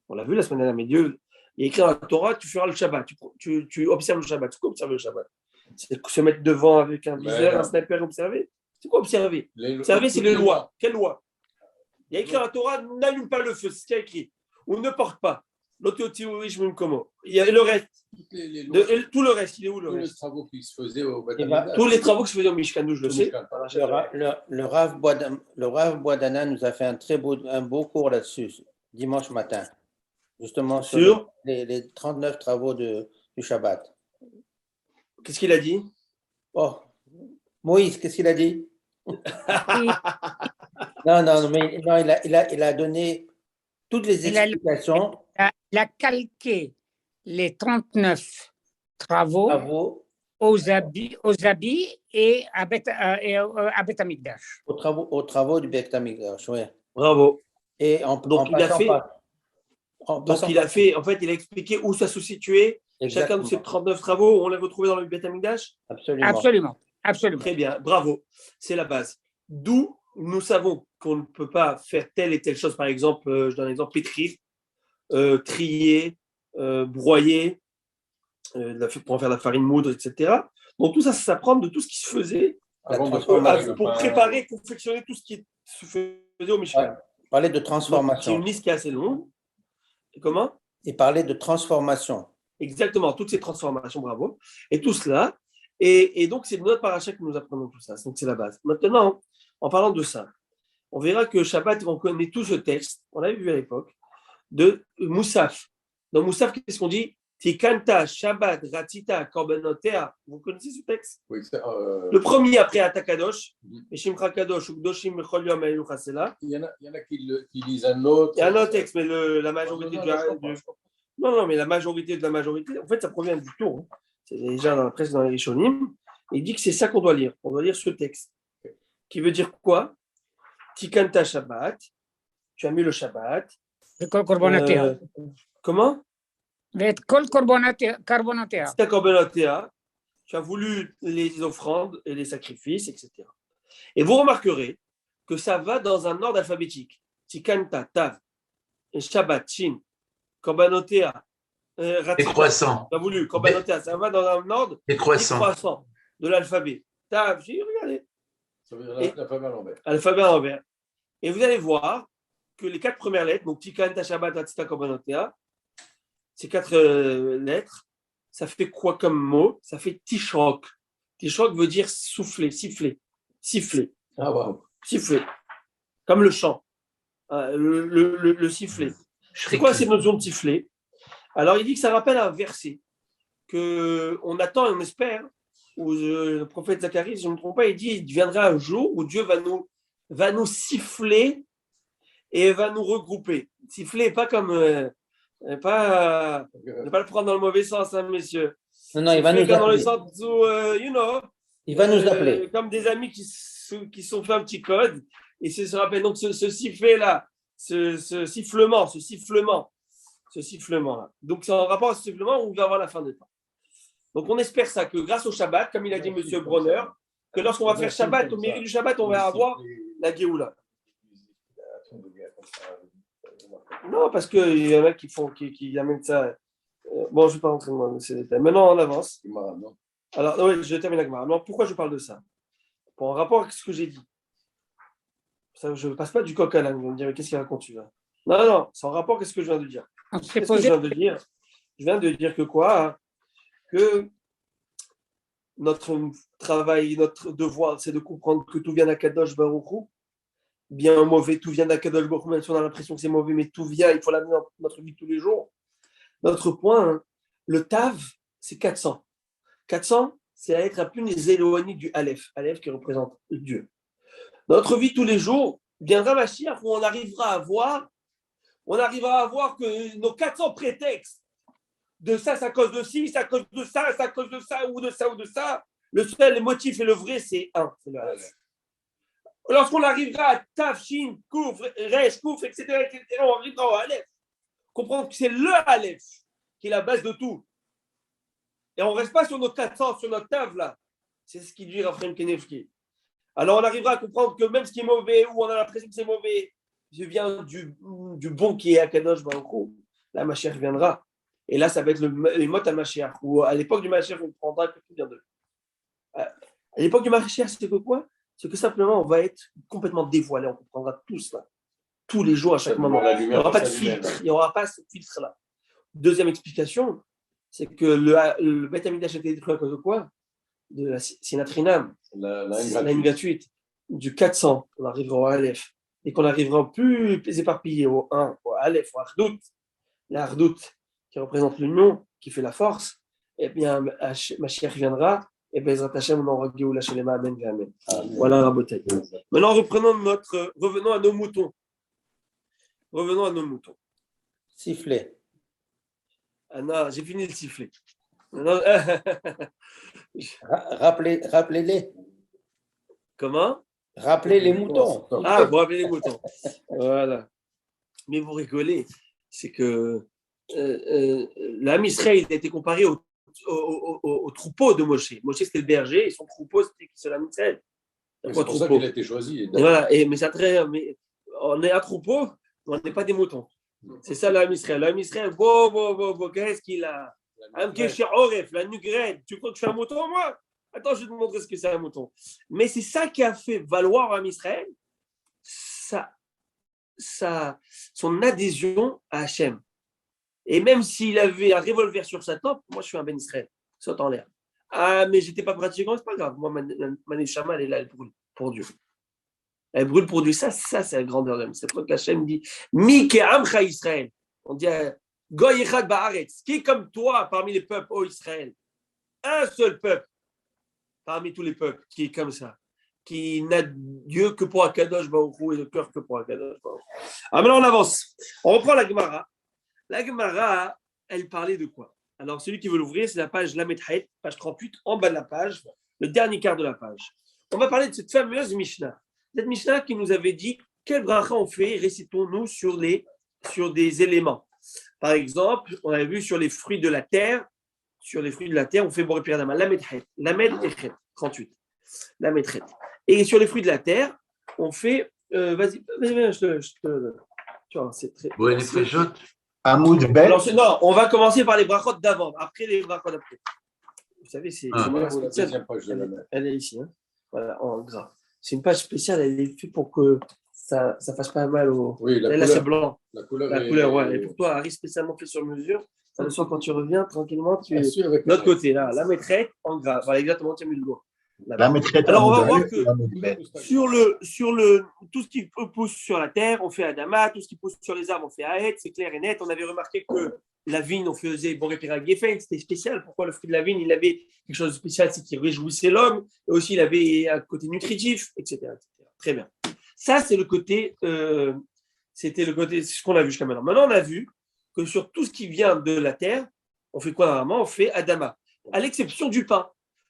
On l'a vu la semaine dernière, mais Dieu, il est écrit dans la Torah, tu feras le Shabbat, tu observes le Shabbat. C'est quoi observer le Shabbat? C'est se mettre devant avec un viseur, un sniper, observer. C'est quoi observer? Observer, c'est les lois. Quelle loi? Il y a écrit dans la Torah, n'allume pas le feu, c'est ce qu'il y a écrit. Ou ne porte pas. Il y a le reste. Tout le reste, il est où le reste? Tous les travaux qui se faisaient au Beth-Amikdash. Tous les travaux qui se faisaient au Mishkan, je le sais. Le Rav Boadana nous a fait un beau cours là-dessus, dimanche matin. Justement sur les 39 travaux du Shabbat. Qu'est-ce qu'il a dit? Oh, Moïse, qu'est-ce qu'il a dit? Non, mais il a donné toutes les explications. Il a calqué les 39 travaux aux habits et à Beth Amikdash. Aux travaux du Beth Amikdash, oui. Bravo. Et donc il a expliqué où ça se situait. Exactement. Chacun de ces 39 travaux, on l'a retrouvé dans le Beth Amikdash. Absolument. Très bien, bravo. C'est la base. D'où nous savons qu'on ne peut pas faire telle et telle chose. Par exemple, je donne un exemple, pétrir, trier, broyer, pour en faire de la farine moudre, etc. Donc tout ça, ça s'apprend de tout ce qui se faisait pour préparer, confectionner tout ce qui se faisait au Mishkan. Parler de transformation. C'est une liste qui est assez longue. Comment? Et parler de transformation. Exactement, toutes ces transformations, bravo. Et tout cela Et donc, c'est notre paracha que nous apprenons tout ça. Donc, c'est la base. Maintenant, en parlant de ça, on verra que Shabbat, on connaît tout ce texte, on l'avait vu à l'époque, de Moussaf. Dans Moussaf, qu'est-ce qu'on dit? Tikanta, Shabbat, Ratita, Korbanotea. Vous connaissez ce texte? Oui, le premier après Atakadosh, Shimcha Kadosh, Ukdoshim, Mechol Yom, Elu Chasela. Il y en a qui lisent un autre. Il y a un autre texte, mais la majorité non, mais la majorité de la majorité, en fait, ça provient du tour. Hein. C'est déjà dans la presse, dans les Rishonim. Il dit que c'est ça qu'on doit lire. On doit lire ce texte. Qui veut dire quoi? Tikanta Shabbat. Tu as mis le Shabbat. Comment? Tu as voulu les offrandes et les sacrifices, etc. Et vous remarquerez que ça va dans un ordre alphabétique. Tikanta, Tav, et Shabbat, Shin, Korbanotea, décroissant. Tu as voulu, Korbanotea, ça va dans un ordre décroissant de l'alphabet. Tav, regardez. Ça veut dire l'alphabet à l'envers. Alphabet à l'envers. Et vous allez voir que les 4 premières lettres, donc Tikanta, Shabbat, Ratita, Korbanotea, ces 4 lettres, ça fait quoi comme mot? Ça fait tishrok. Tishrok veut dire souffler, siffler. Siffler. Ah, wow. Siffler. Comme le chant. Le siffler. C'est quoi cette notion de siffler? Alors, il dit que ça rappelle un verset qu'on attend et on espère, où le prophète Zacharie, si je ne me trompe pas, il dit il viendra un jour où Dieu va nous siffler et va nous regrouper. Siffler, pas comme. Ne pas le prendre dans le mauvais sens, hein, messieurs. Non, il va nous appeler. Dans le sens où, il va nous appeler. Comme des amis qui sont fait un petit code et se rappellent. Donc, ce sifflet-là, ce sifflement-là. Donc, c'est en rapport à ce sifflement où on va avoir la fin des temps. Donc, on espère ça, que grâce au Shabbat, comme il a dit M. Bronner, que lorsqu'on va faire Shabbat, au mairie du Shabbat, on va avoir la Géoula. Non, parce qu'il y en a qui amènent ça. Bon, je ne vais pas rentrer dans ces détails. Maintenant, on avance. Alors, oui, je termine la Gemara. Alors, pourquoi je parle de ça? En rapport avec ce que j'ai dit. Ça, je ne passe pas du coq à l'âne. Vous me direz, qu'est-ce qu'il raconte celui-là? Non, c'est en rapport avec ce que je viens de dire. Qu'est-ce que je viens de dire? Je viens de dire que quoi? Hein? Que notre travail, notre devoir, c'est de comprendre que tout vient d'Akadosh Baruch Hu. Bien mauvais, tout vient d'Akadosh Baruch Hu, même si on a l'impression que c'est mauvais, mais tout vient, il faut l'amener dans notre vie tous les jours. Notre point, hein, le Tav, c'est 400. 400, c'est à être la plus éloigné du Aleph. Aleph qui représente Dieu. Dans notre vie tous les jours, viendra Mashiach où on arrivera à voir que nos 400 prétextes de ça, c'est à cause de ci, c'est à cause de ça, c'est à cause de ça, ou de ça, ou de ça. Le seul motif et le vrai, c'est un, c'est le Aleph. Lorsqu'on arrivera à Tav, Shin, Kouf, Resh, Kouf, etc., on arrivera au Aleph. Comprendre que c'est le Aleph qui est la base de tout. Et on ne reste pas sur nos 400, sur notre Tav là. C'est ce qui dit Raphaël Kenevski. Alors on arrivera à comprendre que même ce qui est mauvais, ou on a l'impression que c'est mauvais, vient du bon qui est à Kadosh Baruch Hu. La Mashiach viendra. Et là, ça va être les mots à Mashiach. Ou à l'époque du Mashiach, on prendra que tout vient d'eux. À l'époque du Mashiach, c'est que quoi? C'est que simplement, on va être complètement dévoilé. On comprendra tout cela. Tous les jours, à chaque moment. Il n'y aura pas de filtre. Il n'y aura pas ce filtre-là. Deuxième explication, c'est que le Beth Amikdash a été détruit à cause de quoi? De la Sinatrinam, la ligne gratuite. Du 400, on arrivera au Aleph. Et qu'on arrivera plus éparpillé au 1, au Aleph, au Ardout. La Ardout, qui représente l'union, qui fait la force. Eh bien, Mashiach viendra. Et Bezrat Hashem, on aura Géoula Shelema, Amen, Amen. Voilà, Rabotai. Maintenant, revenons à nos moutons. Sifflet. Ah non, j'ai fini de siffler. Rappelez-les. Comment? Rappelez les moutons. Ah, vous rappelez les moutons. Voilà. Mais vous rigolez, c'est que l'âme Israël a été comparé au troupeau de Moshe. Moshe, c'était le berger et son troupeau, c'était l'âme Israël. C'est pour ça qu'il a été choisi. Voilà, mais on est un troupeau, on n'est pas des moutons. C'est ça l'âme Israël. L'âme Israël, qu'est-ce qu'il a? Un Oref, la nugrède. Tu crois que je suis un mouton, moi? Attends, je vais te montrer ce que c'est un mouton. Mais c'est ça qui a fait valoir à Israël son adhésion à Hachem. Et même s'il avait un revolver sur sa tempe, moi je suis un Ben Israël, saute en l'air. Ah, mais j'étais pas pratiquant, c'est pas grave. Moi, ma neshama, elle est là, elle brûle pour Dieu. Elle brûle pour Dieu. Ça c'est la grandeur de l'homme. C'est pour que Hachem dit Mi ke'amcha Israël. On dit Goy echad ba'aretz. Qui est comme toi parmi les peuples, ô Israël? Un seul peuple parmi tous les peuples qui est comme ça, qui n'a Dieu que pour Akadosh Baruch Hu et le cœur que pour Akadosh Baruch Hu. Alors maintenant, on avance. On reprend la Gemara. La Gemara, elle parlait de quoi? Alors, celui qui veut l'ouvrir, c'est la page Lamethaït, page 38, en bas de la page, le dernier quart de la page. On va parler de cette fameuse Mishnah. Cette Mishnah qui nous avait dit quel bracha on fait, récitons-nous sur des éléments. Par exemple, on avait vu sur les fruits de la terre, on fait Boré Piradama, Lamethaït, Lamed Echet, 38. Lamethaït. Et sur les fruits de la terre, on fait. Vas-y, je te. Tu vois, c'est très. Ouais, les préchotes. Hamoud Bet. Alors, non, on va commencer par les brachot d'avant, après les brachot d'après. Vous savez, c'est Voilà, moi, c'est la deuxième page de la main. elle est ici, hein. Voilà, en gras. C'est une page spéciale, elle est faite pour que ça fasse pas mal au. Oui, la Là, couleur. c'est blanc. La couleur, La couleur, ouais. Et pour toi, Harry, spécialement fait sur mesure. Ça le soir, quand tu reviens, tranquillement, tu es de l'autre côté, là. La maîtresse, en gras. Voilà, exactement, tu as mis le doigt. Alors, on va voir que sur tout ce qui pousse sur la terre, on fait Adama, tout ce qui pousse sur les arbres, on fait Aet, c'est clair et net. On avait remarqué que la vigne, on faisait Boré Pirag Geffen, c'était spécial. Pourquoi le fruit de la vigne, il avait quelque chose de spécial, c'est qu'il réjouissait l'homme, et aussi il avait un côté nutritif, etc. Très bien. Ça, c'est le côté, c'était le côté, c'est ce qu'on a vu jusqu'à maintenant. Maintenant, on a vu que sur tout ce qui vient de la terre, on fait quoi normalement? On fait Adama, à l'exception du pain.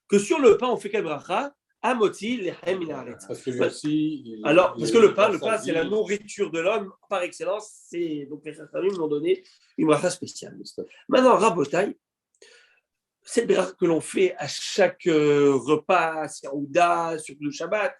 Que sur le pain, on fait quel bracha? Amoti lechem min haaretz. Parce que lui aussi. Parce que le pain, c'est la nourriture de l'homme par excellence. Donc les Chachamim m'ont donné une bracha spéciale. Maintenant, Rabotai, cette bracha que l'on fait à chaque repas, Ouda, sur le Shabbat,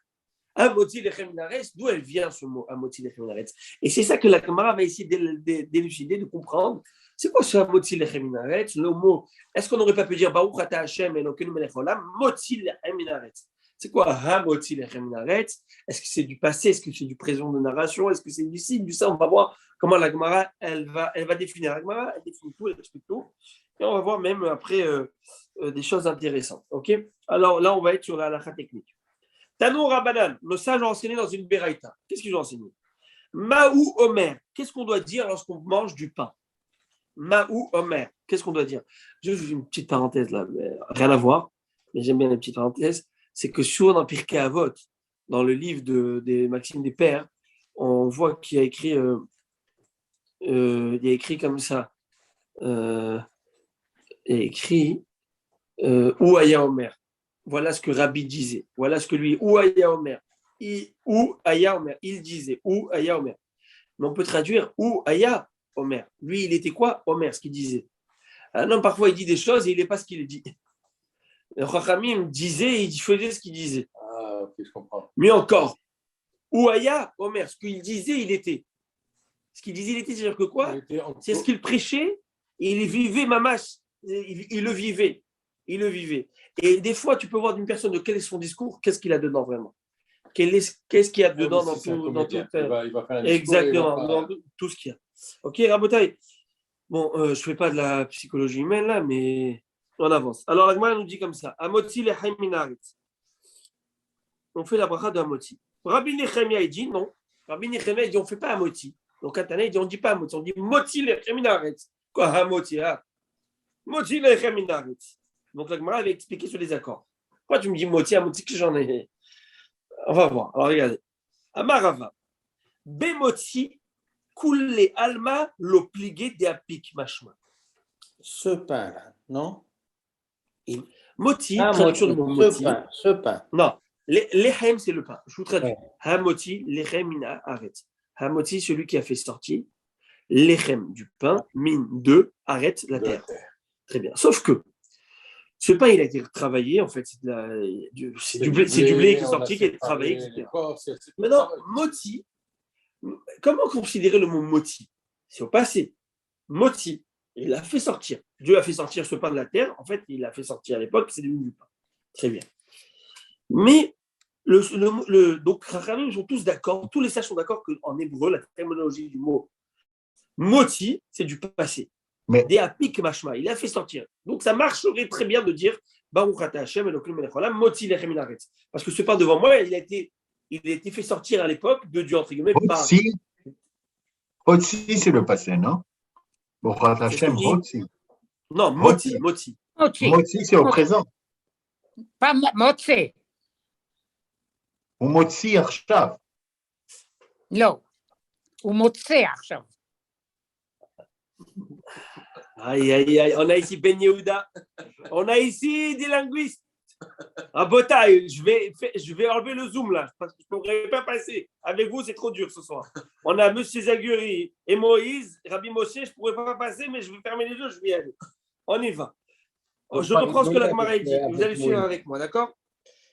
Amoti lechem min haaretz, d'où elle vient ce mot Amoti lechem min haaretz? Et c'est ça que la Gemara va essayer d'élucider, de comprendre. C'est quoi ce Motzi lechem min haaretz? Le mot, est-ce qu'on n'aurait pas pu dire Baruch ata Hashem Elokeinu melech haolam, Motzi lechem min haaretz? C'est quoi Motzi lechem min haaretz? Est-ce que c'est du passé? Est-ce que c'est du présent de narration? Est-ce que c'est du ci, du ça? On va voir comment la Gemara, elle va définir. La Gemara, elle définit tout, elle explique tout. Et on va voir même après des choses intéressantes. Ok? Alors là, on va être sur la halakha technique. Tanou Rabbanan, nos sages ont enseigné dans une Beraïta. Qu'est-ce qu'ils ont enseigné? Maou Omer, qu'est-ce qu'on doit dire lorsqu'on mange du pain? Maou Omer, qu'est-ce qu'on doit dire? Juste une petite parenthèse là, rien à voir, mais j'aime bien les petites parenthèses. C'est que souvent dans Pirkei Avot, dans le livre des Maximes des Pères, on voit qu'il y a écrit, comme ça. Il y a écrit Ou Aya Omer. Voilà ce que Rabbi disait. Voilà ce que lui, Ou Aya Omer. Ou Aya Omer. Il disait Ou Aya Omer. Mais on peut traduire Ou Aya Omer. Lui, il était quoi? Omer, ce qu'il disait. Un homme, parfois, il dit des choses et il n'est pas ce qu'il dit. Le Chachamim disait et il faisait ce qu'il disait. Ah, ok, je comprends. Mieux encore, Ouaya, Omer, ce qu'il disait, il était. Ce qu'il disait, il était, c'est-à-dire que quoi? C'est ce qu'il prêchait, et il vivait mamash, il le vivait. Il le vivait. Et des fois, tu peux voir d'une personne de quel est son discours, qu'est-ce qu'il a dedans vraiment? Qu'est-ce qu'il y a dedans dans tout. Il va faire un discours. Exactement, dans tout ce qu'il y a. Ok, Rabotai. Bon, je ne fais pas de la psychologie humaine là, mais on avance. Alors, la Gemara nous dit comme ça Amoti lechem min haaretz. On fait la bracha de Amoti. Rabbi Nechemia, il dit non. Rabbi Nechemia, il dit on ne fait pas Amoti. Donc, Katana, il dit on ne dit pas Amoti. On dit Moti lechem min haaretz. Quoi, Amoti, hein? Moti lechem min haaretz. Donc, la Gemara avait expliqué sur les accords. Pourquoi tu me dis Moti, Amoti, que j'en ai? On va voir. Alors, regardez. Amarava. Bemoti. Koule alma l'obligé d'apik machma. Ce pain-là, non? Moti, traduction de mon moti. Ce pain. Non, lechem, c'est le pain. Je vous traduis. Hamoti, lechem mina arrête. Hamoti, celui qui a fait sortir. Lechem, du pain. Min, de, arrête, la terre. Très bien. Sauf que ce pain, il a été travaillé. En fait, c'est du blé qui est sorti, qui a été travaillé, etc. Maintenant, moti. Comment considérer le mot moti? C'est au passé. Moti, il l'a fait sortir. Dieu a fait sortir ce pain de la terre. En fait, il l'a fait sortir à l'époque, c'est devenu du pain. Très bien. Mais, donc, Chachamim sont tous d'accord, tous les sages sont d'accord qu'en hébreu, la terminologie du mot moti, c'est du passé. Des apik mashma, il a fait sortir. Donc, ça marcherait très bien de dire Baruch Ata Hashem Elokeinu melech haolam motzi lechem min haaretz. Parce que ce pain devant moi, il a été fait sortir à l'époque de Dieu, entre guillemets, par. Hotzi, c'est le passé, non? Baruch Hashem, Hotzi. Non, motzi. Motzi, c'est au présent. Pas motzi. Ou Motzi Arshav. לא, הוא מוצא עכשיו. Aïe, aïe, aïe, on a ici Ben Yehuda, on a ici des linguistes. Ah, Botaï, je vais enlever le zoom là, parce que je ne pourrais pas passer. Avec vous, c'est trop dur ce soir. On a M. Zaguri et Moïse, Rabbi Moshe, je ne pourrais pas passer, mais je vais fermer les deux, je vais y aller. On y va. Je reprends ce que la Gemara dit. Vous allez suivre avec moi, d'accord?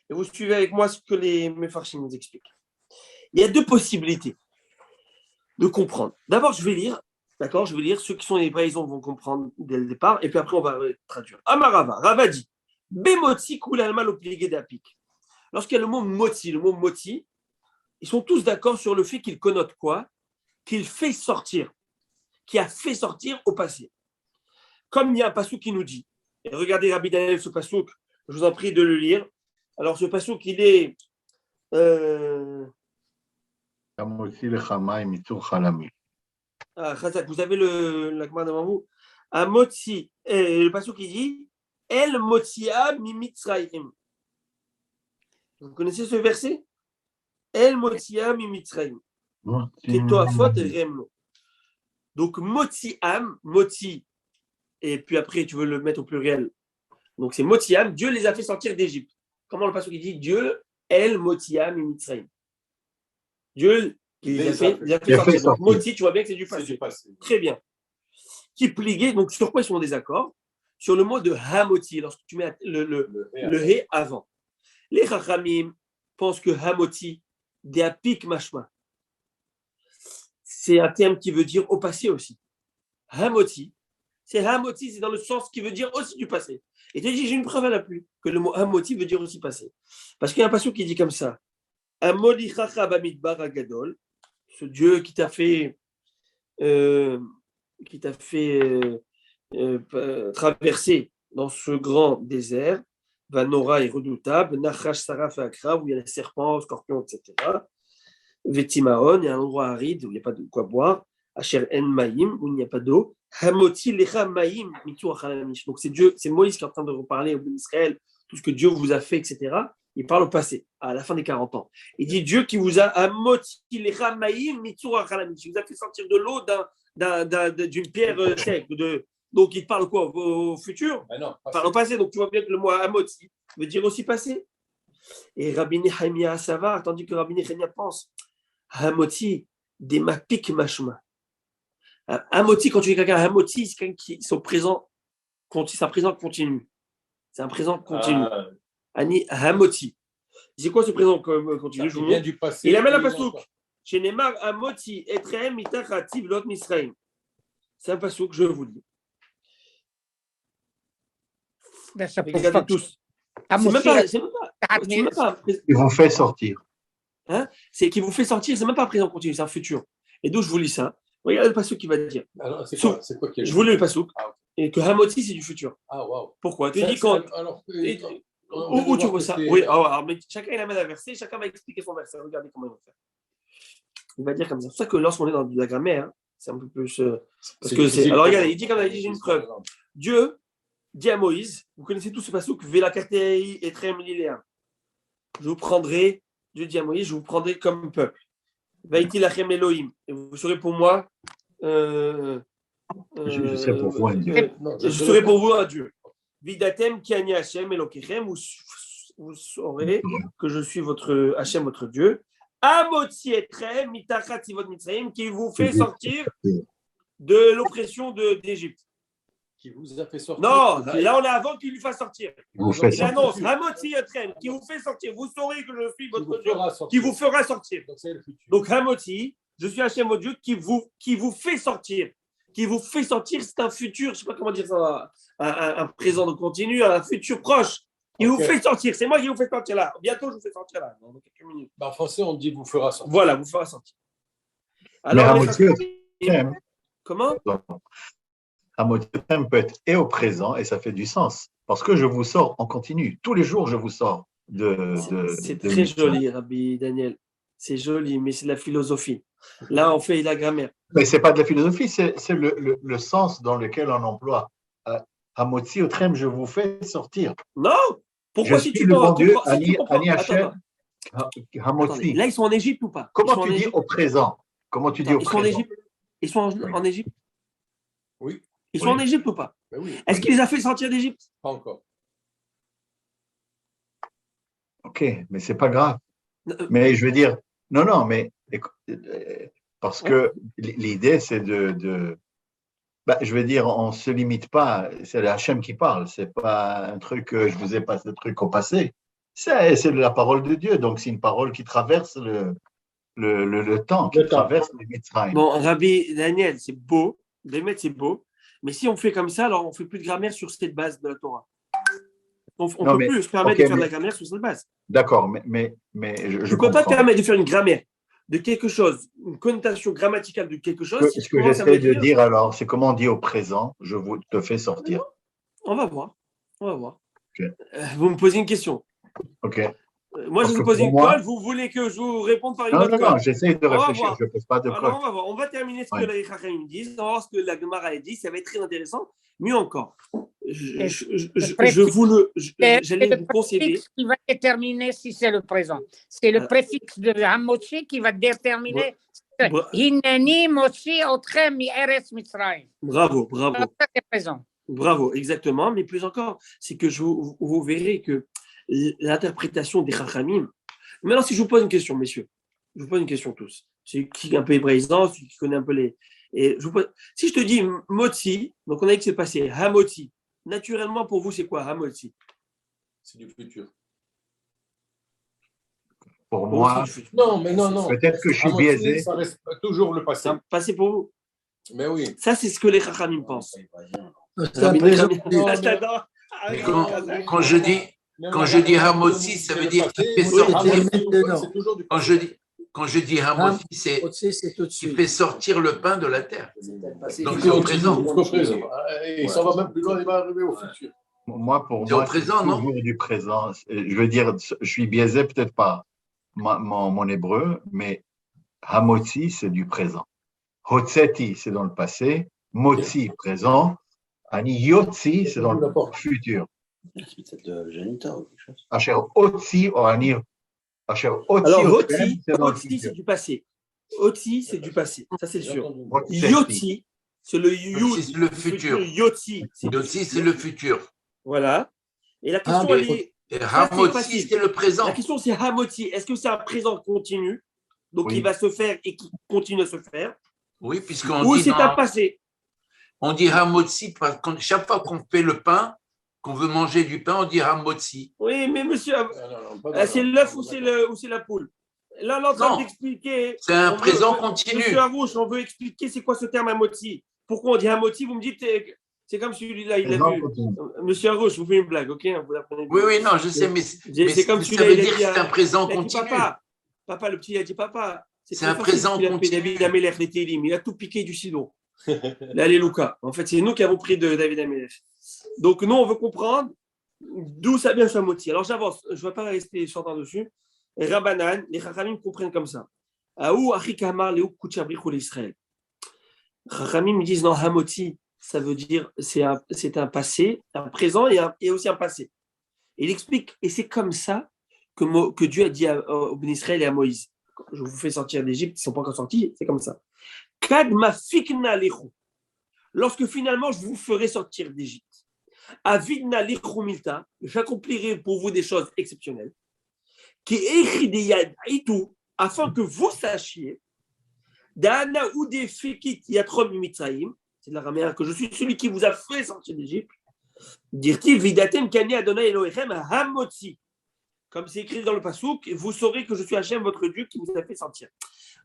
Et vous suivez avec moi ce que les Mefarshim nous expliquent. Il y a deux possibilités de comprendre. D'abord, je vais lire, d'accord? Je vais lire. Ceux qui sont les braisons vont comprendre dès le départ, et puis après, on va traduire. Amarava, Rava dit, Bemotzi kulalma l'opligé d'apik. Lorsqu'il y a le mot moti, ils sont tous d'accord sur le fait qu'il connote quoi? Qu'il fait sortir, qui a fait sortir au passé. Comme il y a un passouk qui nous dit, et regardez Rabbi Daniel, ce passouk, je vous en prie de le lire. Alors, ce passouk, il est. Vous avez la Gemara devant vous. Amotzi, le passouk qui dit El Motia Mimitzraïm. Vous connaissez ce verset? El Motia Mimitzraïm. Ketoafot Remlo. Donc, Motiam, Moti, et puis après, tu veux le mettre au pluriel. Donc, c'est Motiam, Dieu les a fait sortir d'Égypte. Comment le passouk qui dit Dieu, El Motiam Mimitzraïm. Dieu les a fait sortir. Donc, Moti, tu vois bien que c'est du passé. Très bien. Qui pliguait, donc sur quoi ils sont en désaccord? Sur le mot de Hamoti, lorsque tu mets le He avant. Les Chachamim pensent que Hamoti, Deapik Mashma, c'est un terme qui veut dire au passé aussi. Hamoti, c'est dans le sens qui veut dire aussi du passé. Et tu dis, j'ai une preuve à l'appui que le mot Hamoti veut dire aussi passé. Parce qu'il y a un passage qui dit comme ça Amolichacha bamidbar agadol, ce Dieu qui t'a fait. Traverser dans ce grand désert, Vanora est redoutable, Nachash Saraf et Akra, où il y a les serpents, scorpions, etc. Vetimaon, il y a un endroit aride où il n'y a pas de quoi boire. Asher En Maïm, où il n'y a pas d'eau. Hamoti Lecha Maïm, Mitu Achalamish. Donc c'est Dieu, c'est Moïse qui est en train de reparler au peuple d'Israël, tout ce que Dieu vous a fait, etc. Il parle au passé, à la fin des 40 ans. Il dit Dieu qui vous a Hamoti Lecha Maïm, Mitu Achalamish. Il vous a fait sortir de l'eau d'une pierre sec. Donc, il parle quoi au futur? Non, il parle au passé. Donc, tu vois bien que le mot Hamoti veut dire aussi passé. Et Rabbi Nehemia Sava, tandis que Rabbi Nehemia pense Hamoti, des mapik mashma. Hamoti, quand tu dis quelqu'un Hamoti, c'est quelqu'un qui son présent, c'est un présent continu. C'est un présent continu. Ani Hamoti. C'est quoi ce présent continu? Je vous montre. Du passé. Il amène un pasouk. Chez Neymar, Amoti, Etrem, Itachativ, Lot Misraim. C'est un pasouk, je vous dis. Regardez tous. Il vous fait sortir. Hein? C'est qui vous fait sortir, c'est même pas un présent continu, c'est un futur. Et d'où je vous lis ça? Regardez le pasouk qui va dire. Alors, c'est quoi je vous lis le pasouk. Et que Hamoti, c'est du futur. Ah, waouh. Pourquoi? Tu dis quand. Où tu vois ça? Oui, alors, mais chacun il amène un verset, chacun va expliquer son verset. Regardez comment il va faire. Il va dire comme ça. C'est pour ça que lorsqu'on est dans de la grammaire, c'est un peu plus. Parce que c'est. Alors regardez, il dit comme il dit, j'ai une preuve. Dieu dit à Moïse, vous connaissez tous ce passouk, Vela Kartei et Trem Liléa. Je vous prendrai, Dieu dit à Moïse, je vous prendrai comme peuple. Vaïti Lachem Elohim. Et vous serez pour moi. Je serai pour vous un Dieu. Je serai pour vous un Dieu. Vidatem Kiani Hashem Elokechem, vous saurez que je suis votre Hashem, votre Dieu. Amotzi Etrem Mitachat Tivot Mitzrayim, qui vous fait sortir de l'oppression d'Égypte. Qui vous a fait sortir. Non, là on est avant qu'il lui fasse sortir. Il annonce Amotzi Etrem, qui vous fait sortir. Vous saurez que je suis votre Dieu, qui vous fera sortir. Donc Amotzi, je suis Hashem, votre Dieu, qui vous fait sortir. Qui vous fait sortir, c'est un futur, je ne sais pas comment dire ça, un présent de continu, un futur proche. Il vous fait sortir. C'est moi qui vous fais sortir là. Bientôt, je vous fais sortir là. Dans quelques minutes. En français, on dit vous fera sortir. Voilà, vous fera sortir. Alors, comment? Hamotzi peut être et au présent, et ça fait du sens. Parce que je vous sors en continu. Tous les jours, je vous sors C'est de très Mitzrayim. joli, Rabbi Daniel. C'est joli, mais c'est de la philosophie. Là, on fait la grammaire. Mais ce n'est pas de la philosophie, c'est le sens dans lequel on emploie. Hamotzi Otrem, je vous fais sortir. Non! Pourquoi Je si suis tu le bon Dieu, comprends, si tu comprends, Ani Hashem, attendez, Hamotzi. là, ils sont en Égypte ou pas? Comment Ils sont en tu dis Égypte au présent? Comment tu dis Attends, au ils sont en présent? Égypte? Ils sont Oui. en Égypte? Oui, Ils sont en Égypte ou pas? ben oui, Est-ce qu'il les a fait sortir d'Égypte? pas encore. Ok, mais c'est pas grave. Euh, Mais je veux dire, non, mais parce que l'idée, c'est je veux dire, on ne se limite pas, c'est le Hachem qui parle, c'est pas un truc, je vous ai passé le truc au passé. C'est la parole de Dieu, donc c'est une parole qui traverse le temps, qui traverse les Mitzrayim. Bon, Rabbi Daniel, c'est beau. Bémet, c'est beau. Mais si on fait comme ça, alors on ne fait plus de grammaire sur cette base de la Torah. On ne peut plus se permettre de faire de la grammaire sur cette base. D'accord, mais Je je ne peux pas te comprends. permettre de faire une grammaire de quelque chose, une connotation grammaticale de quelque chose. Ce que j'essaie de dire alors, c'est comment on dit au présent, je vous te fais sortir. On va voir. On va voir. Ok. Vous me posez une question. Ok. Moi, je Parce vous que pose pour une moi- colle, vous voulez que je vous réponde par une Non, autre non, colle. j'essaie de On va réfléchir, voir. je ne pose pas de Alors, colle. on va voir. On va terminer ce que Ouais. les Chachamim disent. On va voir ce que la Gemara a dit. Ça va être très intéressant. Mieux encore, j'allais vous concéder. Préfixe qui va déterminer si c'est le présent. C'est le préfixe de Hamotzi qui va déterminer. Hineni Motzi Otrem mi Eretz Mitzrayim. Bravo, bravo. Ça, c'est présent. Bravo, exactement. Mais plus encore, c'est que vous verrez que l'interprétation des Chachamim. Maintenant, si je vous pose une question, messieurs, je vous pose une question tous. C'est qui est un peu hébraïsant, celui qui connaît un peu les. Et si je te dis Motzi, donc on a dit que c'est passé, Hamotzi, naturellement pour vous, c'est quoi Hamotzi? C'est du futur. Pour moi, Non, mais non. peut-être que je suis Hamotzi, biaisé. ça reste toujours le passé. C'est un passé pour vous. Mais oui. Ça, c'est ce que les Chachamim pensent. C'est un présent. Quand je dis Hamotzi, ça veut dire qu'il fait sortir. Quand je dis Hamotzi, c'est qu'il fait sortir le pain de la terre. Donc c'est au présent. Et ça va même plus loin, il va arriver au futur. Pour C'est au moi, présent, c'est non? toujours du présent. Je veux dire, je suis biaisé peut-être par mon hébreu, mais Hamotzi, c'est du présent. Hotzeti, c'est dans le passé. Motzi, présent. Ani Yotzi, c'est dans le futur. C'est peut-être de géniteur ou quelque chose. Asher Otzi, ou Ani. Asher Otzi, Alors, Otrem, c'est dans le Otzi, futur. c'est du passé. Otzi, c'est du passé. Ça, c'est sûr. Hotzeti. Yotzi, c'est le Yotzi, c'est le futur. Yotzi, c'est Yotzi, c'est le futur. Voilà. Et la question, elle est. Et Ça, c'est Hamotzi, facile. c'est le présent. La question, c'est Hamotzi. Est-ce que c'est un présent continu, donc Oui. qui va se faire et qui continue à se faire, Oui, puisqu'on ou dit, c'est un passé? on dit Hamotzi, parce que chaque fois qu'on fait le pain, qu'on veut manger du pain, on dit Hamotzi. Oui, mais monsieur, Non, c'est l'œuf ou c'est la poule? Là, on est en train Non. d'expliquer. C'est un On présent veut- continu. Monsieur Arouche, on veut expliquer c'est quoi ce terme Hamotzi. Pourquoi on dit Hamotzi? Vous me dites, c'est comme celui-là, il a Présent vu. continu. Monsieur Arouche, vous faites une blague, ok? Vous l'apprenez bien. Oui, non, je sais, mais C'est comme ça celui-là, veut il a dire dit que c'est un présent il a dit continu. papa, le petit, il a dit papa. C'est très un facile présent ce qu'il a fait, continu. David Amelech, les Télim. Il a tout piqué du sidon. L'Alléluia. En fait, c'est nous qui avons pris de David Amelech. Donc, nous, on veut comprendre d'où ça vient ce Hamotzi. Alors, j'avance. Je ne vais pas rester chantant dessus. Et Rabbanan, les Chachamim comprennent comme ça. Aou Achikamar Léou Kouchabrichou l'Israël. Chachamim disent non, Hamotzi, ça veut dire c'est un passé, un présent et aussi un passé. Il explique, et c'est comme ça que Dieu a dit au Ben Israël et à Moïse. Je vous fais sortir d'Égypte, ils ne sont pas encore sortis, c'est comme ça. Kad mafikna lechu. Lorsque finalement je vous ferai sortir d'Égypte. Avidna lechu milta, j'accomplirai pour vous des choses exceptionnelles. Qui écrit des yad et tout, afin que vous sachiez, Dana ou des fikit yatrom mitzrayim, c'est de l'araméen, que je suis celui qui vous a fait sortir d'Égypte. Dire-t-il, vidatem kani Adonai Elohechem hamotzi. Comme c'est écrit dans le pasouk, vous saurez que je suis Hachem, votre Dieu, qui vous a fait sortir.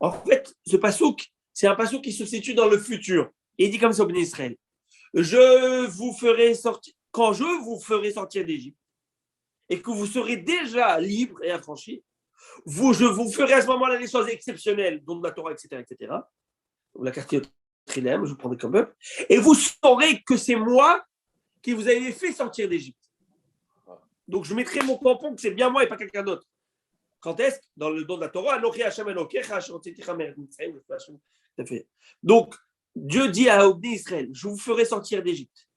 En fait, ce pasouk, c'est un pasouk qui se situe dans le futur. Et il dit comme ça au Béni Israël. Je vous ferai sortir, quand je vous ferai sortir d'Égypte, et que vous serez déjà libre et affranchi, je vous ferai à ce moment-là des choses exceptionnelles, dont de la Torah, etc., etc. La carte je vous prendrai comme peuple, et vous saurez que c'est moi qui vous avez fait sortir d'Égypte. Donc je mettrai mon tampon que c'est bien moi et pas quelqu'un d'autre. Quand est-ce? Dans le don de la Torah, donc Dieu dit à Obni Israël, je vous ferai sortir d'Égypte,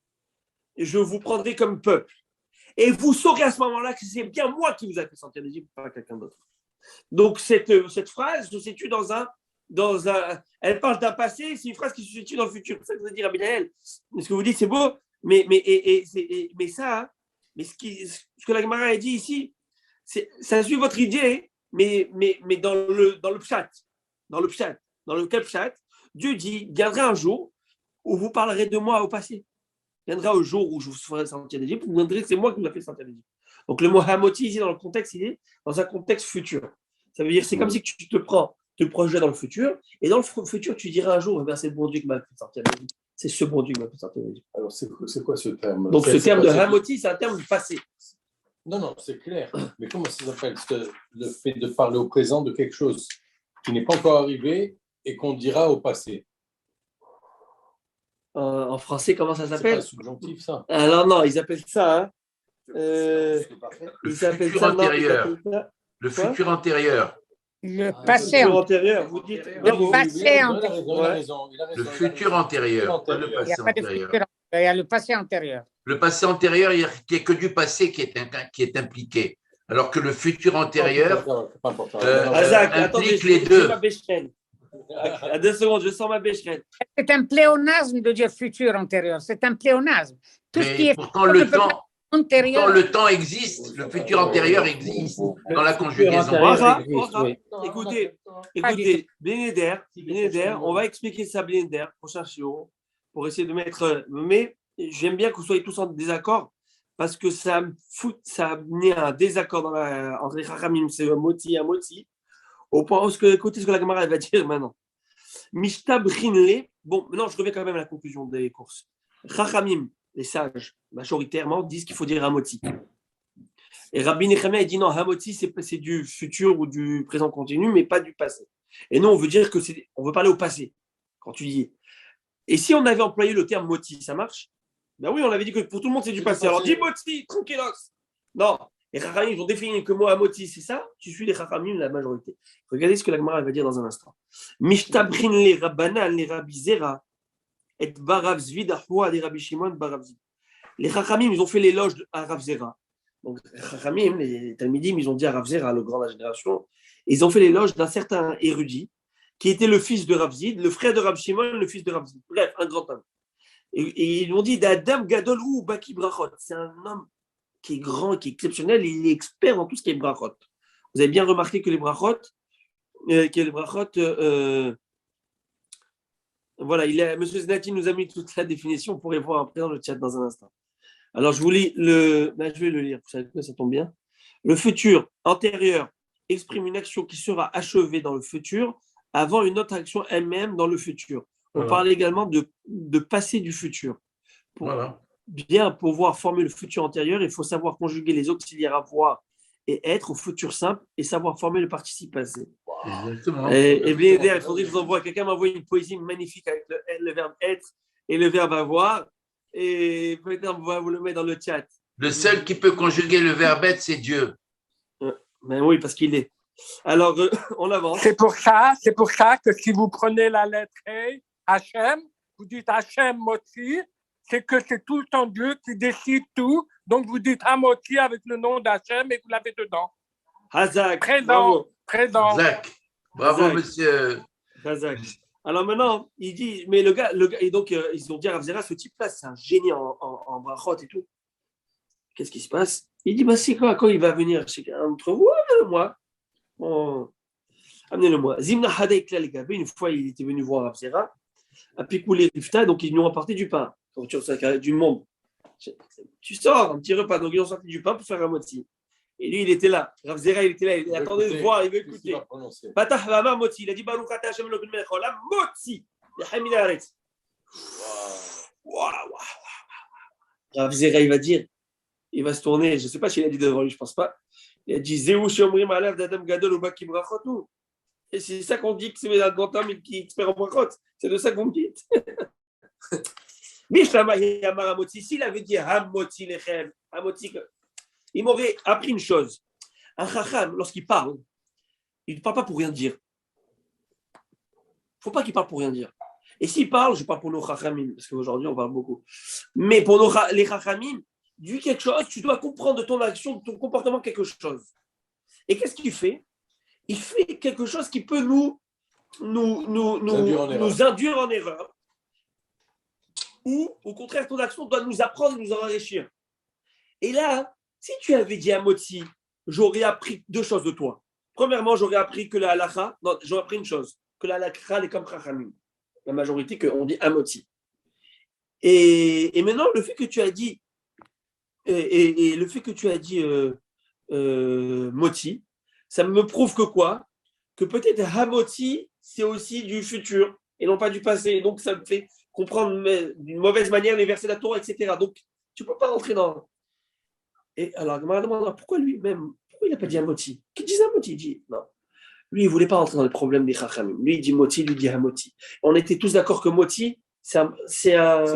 et je vous prendrai comme peuple, et vous saurez à ce moment-là que c'est bien moi qui vous ai fait sortir d'Égypte, pas quelqu'un d'autre. Donc cette phrase se situe dans un, elle parle d'un passé, c'est une phrase qui se situe dans le futur. C'est ça que vous avez dit, Rabbi Naël. Ce que vous dites, c'est beau, mais ça, mais ce que la Gemara a dit ici, ça suit votre idée, mais dans le pshat, dans le pshat, Dieu dit, viendra un jour où vous parlerez de moi au passé. Viendra au jour où je vous ferai sortir d'Égypte, vous viendrez que c'est moi qui vous ai fait sortir d'Égypte. Donc le mot hamoti ici dans le contexte, il est dans un contexte futur. Ça veut dire c'est comme si tu te projettes dans le futur, et dans le futur tu diras un jour, eh bien, c'est le bon Dieu qui m'a fait sortir d'Égypte. C'est ce bon Dieu qui m'a fait sortir d'Égypte. Alors c'est quoi ce terme? Donc ce terme de hamoti, c'est un terme du passé. Non, c'est clair. Mais comment ça s'appelle? Le fait de parler au présent de quelque chose qui n'est pas encore arrivé et qu'on dira au passé. En français, comment ça s'appelle? C'est pas subjonctif, ça. Alors non, ils appellent ça... Le futur antérieur. Le futur antérieur. Le passé antérieur. Vous dites le passé antérieur. Le futur antérieur, pas le passé antérieur. Il y a le passé antérieur. Le passé antérieur, il n'y a que du passé qui est impliqué. Alors que le futur antérieur implique les deux. À 2 secondes, je sens ma bécherelle. C'est un pléonasme de dire futur antérieur. C'est un pléonasme. Tout ce qui est pourtant, le temps existe, le futur antérieur existe dans la conjugaison. Écoutez, Bénéder, on va expliquer ça Bénéder, prochain chiot, pour essayer de mettre. Mais j'aime bien que vous soyez tous en désaccord, parce que ça a amené un désaccord entre les Chachamim, c'est un moti, au point où, écoutez ce que la Gemara va dire maintenant. Mishta Brinle, bon, maintenant je reviens quand même à la conclusion des courses. Chachamim, les sages, majoritairement, disent qu'il faut dire Hamoti. Et Rabbi Nechemia dit non, Hamoti, c'est du futur ou du présent continu, mais pas du passé. Et nous, on veut dire on veut parler au passé, quand tu dis. Et si on avait employé le terme Moti, ça marche? Ben oui, on avait dit que pour tout le monde, c'est du passé. Alors dis Moti, tranquillos. Non, les Chachamim, ils ont défini que le mot Hamoti, c'est ça. Tu suis les Chachamim, la majorité. Regardez ce que la Gemara va dire dans un instant. Mishtabrin le Rabbanan, le Rabbi Zera, et Barav Zvid, Ahua, les Rabbi Shimon, Barav Zvid. Les Chachamim, ils ont fait l'éloge à Rav Zera. Donc, les Chachamim, les Talmidim, ils ont dit à Rav Zera, le grand de la génération, ils ont fait l'éloge d'un certain érudit qui était le fils de Rav Zid, le frère de Rav Shimon, le fils de Rav Zid. Bref, un grand homme. Et ils ont dit d'Adam Gadol ou Baki Brachot. C'est un homme qui est grand, qui est exceptionnel, il est expert dans tout ce qui est brachot. Vous avez bien remarqué que les brachot, voilà, M. Znati nous a mis toute la définition, on pourrait voir après dans le chat dans un instant. Alors, je vous lis je vais le lire, vous savez que ça tombe bien. Le futur antérieur exprime une action qui sera achevée dans le futur avant une autre action elle-même dans le futur. On parle également de passé du futur. Pour bien pouvoir former le futur antérieur, il faut savoir conjuguer les auxiliaires avoir et être au futur simple et savoir former le participe passé. Exactement. Et bien, il faudrait que je vous envoie. Quelqu'un m'a envoyé une poésie magnifique avec le verbe être et le verbe avoir. Et peut-être on va vous le mettre dans le chat. Le seul qui peut conjuguer le verbe être, c'est Dieu. Ben oui, parce qu'il est. Alors, on avance. C'est pour ça que si vous prenez la lettre E, Hachem, vous dites Hachem Moti, c'est que c'est tout le temps Dieu qui décide tout. Donc, vous dites Hamoti avec le nom d'Hachem et vous l'avez dedans. Hazak. Présent. Hazak. Bravo, Hazak. monsieur. Hazak. Alors maintenant, il dit, mais le gars et donc, ils ont dit à Rav Zera, ce type-là, c'est un génie en brachot et tout. Qu'est-ce qui se passe? Il dit, bah, c'est quoi, quand il va venir chez un d'entre vous, amenez-le-moi. Amenez-le-moi. Zimna Hadek Lalgabe, une fois, il était venu voir Rav Zera, à Pikoulé Rifta, donc ils lui ont apporté du pain. Donc, tu reçois du monde. Tu sors un petit repas, donc ils ont sorti du pain pour faire un moti. Et lui, il était là. Rav Zera, il était là, il attendait de voir, il veut écouter. Patah Vama Moti, il a dit Baruch Ata Hashem Elokeinu melech haolam Moti. Rav Zera, il va dire, il va se tourner, je ne sais pas s'il a dit devant lui, je ne pense pas. Il a dit Zéou Shomrim Alav d'Adam Gadol ou Baki Brachotou. Et c'est ça qu'on dit que c'est un grand homme qui est expert en brachot. C'est de ça qu'on dit. S'il avait dit Hamoti Lechem, Hamoti, il m'aurait appris une chose. Un chacham, lorsqu'il parle, il ne parle pas pour rien dire. Il ne faut pas qu'il parle pour rien dire. Et s'il parle, je parle pour nos chachamim, parce qu'aujourd'hui on parle beaucoup. Mais pour les chachamim, dis quelque chose, tu dois comprendre de ton action, de ton comportement quelque chose. Et qu'est-ce qu'il fait? Il fait quelque chose qui peut nous induire en erreur. Ou, au contraire, ton action doit nous apprendre et nous enrichir. Et là, si tu avais dit à Moti, j'aurais appris deux choses de toi. Premièrement, j'aurais appris que la halakha, non, j'aurais appris une chose, que la halakha, elle est comme chachamim. La majorité, qu'on dit Amoti. Et maintenant, le fait que tu as dit, Moti, ça me prouve que quoi? Que peut-être Hamoti, c'est aussi du futur et non pas du passé. Donc, ça me fait comprendre d'une mauvaise manière les versets de la Torah, etc. Donc, tu ne peux pas rentrer dans. Et alors, je me demande pourquoi lui-même, pourquoi il n'a pas dit Hamoti? Qui dit Hamoti? Il dit non. Lui, il ne voulait pas rentrer dans le problème des Chachamim. Lui, il dit Moti, lui, il dit Hamoti. On était tous d'accord que Moti, c'est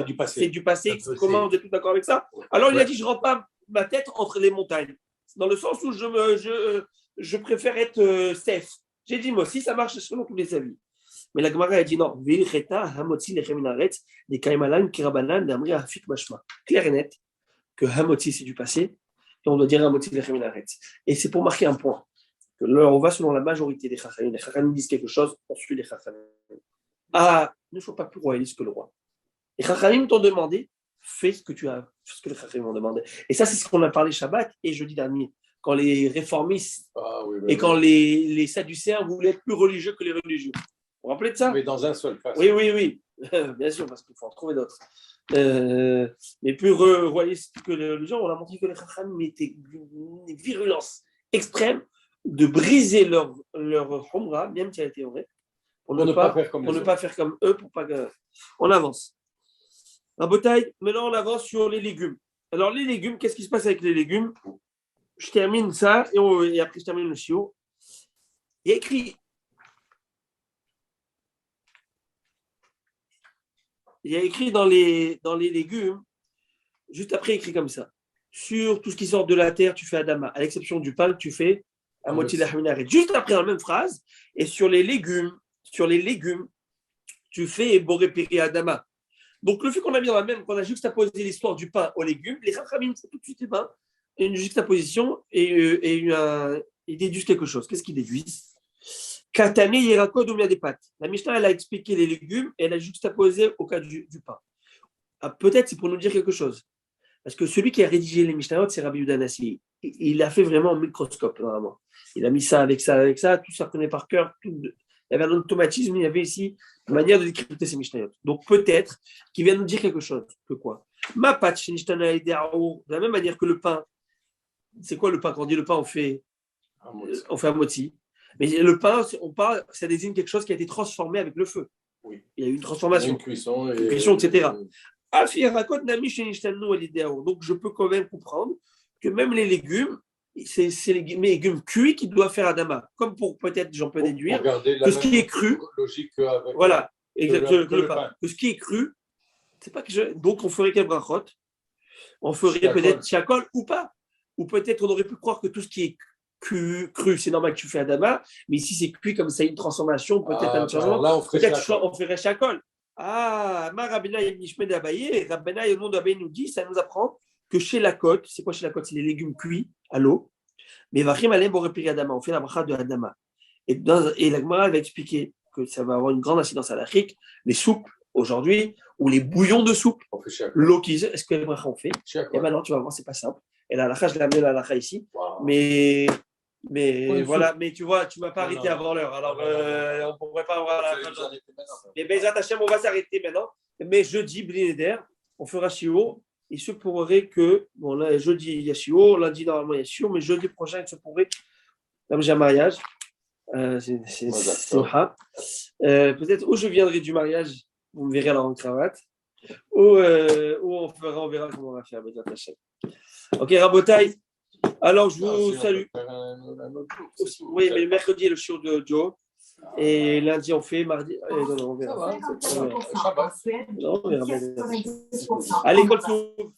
du passé. C'est du passé. Comment on est tous d'accord avec ça? Alors, il a dit je ne rentre pas ma tête entre les montagnes. Dans le sens où je préfère être safe. J'ai dit Moti, ça marche selon tous les avis. Mais la Gemara a dit non. Clair et net que Hamoti, c'est du passé. Et on doit dire Hamoti lechem minaretz. Et c'est pour marquer un point. Là, on va selon la majorité des Chachamim. Les Chachamim disent quelque chose, on suit les Chachamim. Ah, ne sois pas plus royaliste que le roi. Les Chachamim t'ont demandé, fais ce que les Chachamim ont demandé. Et ça, c'est ce qu'on a parlé Shabbat et jeudi dernier, quand les réformistes quand les Sadducéens voulaient être plus religieux que les religieux. Vous vous rappelez de ça? Mais dans un seul cas. Oui. Bien sûr, parce qu'il faut en trouver d'autres. Mais plus royalistes que les religieux, on a montré que les Chachamim étaient d'une virulence extrême de briser leur Humra, même si elle était vraie, pour ne pas faire comme eux, pour pas que. On avance. Rabotai, maintenant on avance sur les légumes. Alors les légumes, qu'est-ce qui se passe avec les légumes? Je termine ça et après je termine le chiot. Il y a écrit dans les légumes, juste après écrit comme ça. Sur tout ce qui sort de la terre, tu fais Adama. À l'exception du pain, tu fais Hamoti lechem minaretz. Juste après, dans la même phrase, et sur les légumes, tu fais Boré Peri Adama. Donc, le fait qu'on a mis dans la même, qu'on a juxtaposé l'histoire du pain aux légumes, les Chachamim font tout de suite une juxtaposition et ils déduisent quelque chose. Qu'est-ce qu'ils déduisent? Katane Yerakod ou des pâtes. La Mishnah, elle a expliqué les légumes et elle a juxtaposé au cas du pain. Ah, peut-être c'est pour nous dire quelque chose. Parce que celui qui a rédigé les Mishnayot, c'est Rabbi Yehuda Hanassi. Il a fait vraiment un microscope, vraiment. Il a mis ça avec ça, tout ça connaît par cœur. Il y avait un automatisme, il y avait ici une manière de décrypter ces Mishnayot. Donc peut-être qu'il vient nous dire quelque chose. Que quoi? Ma pâte, de la même manière que le pain. C'est quoi le pain? Quand on dit le pain, on fait Hamoti. Mais le pain, ça désigne quelque chose qui a été transformé avec le feu. Oui. Il y a eu une transformation. Une cuisson, etc. Donc, je peux quand même comprendre que même les légumes, c'est les légumes cuits qui doivent faire Adama. Comme pour peut-être, j'en peux déduire, que ce qui est cru. Voilà, exactement. Que ce qui est cru, c'est pas que donc on ferait quel brachot? On ferait peut-être Shakol ou pas. Ou peut-être on aurait pu croire que tout ce qui est cru, c'est normal que tu fais Adama, mais ici c'est cuit comme ça, une transformation, peut-être un changement. Là, on ferait Shakol. Ah, ma Rabbena Yishmed Abaye, Rabbena au nom d'Abaye nous dit, ça nous apprend que chez la côte, c'est quoi chez la côte? C'est les légumes cuits à l'eau. Mais Vachim Alem Borepiri Adama, on fait la bracha de Adama. Et la Gemara va expliquer que ça va avoir une grande incidence à l'Afrique, les soupes aujourd'hui, ou les bouillons de soupe, l'eau qu'ils est-ce que les bracha on fait? Et maintenant tu vas voir, c'est pas simple. Et la halakha, je l'ai amené la halakha ici. Wow. Mais voilà, mais tu vois, tu ne m'as pas arrêté avant l'heure. Alors, on ne pourrait pas avoir la halakha. Mais Bezrat Hashem, on va s'arrêter maintenant. Mais jeudi, Blineder, on fera shiur. Il se pourrait que, bon, là, jeudi, il y a shiur. Lundi, normalement, il y a shiur. Mais jeudi prochain, il se pourrait, comme j'ai un mariage, c'est peut-être où je viendrai du mariage, vous me verrez alors en cravate, ou on verra comment on va faire Bezrat Hashem. Ok, Rabotai. Alors, je vous salue. Oui, mais le mercredi, le show de Joe. Et lundi, on fait, mardi. Non, on verra. Ça va. Non, on verra. Allez, Golfou.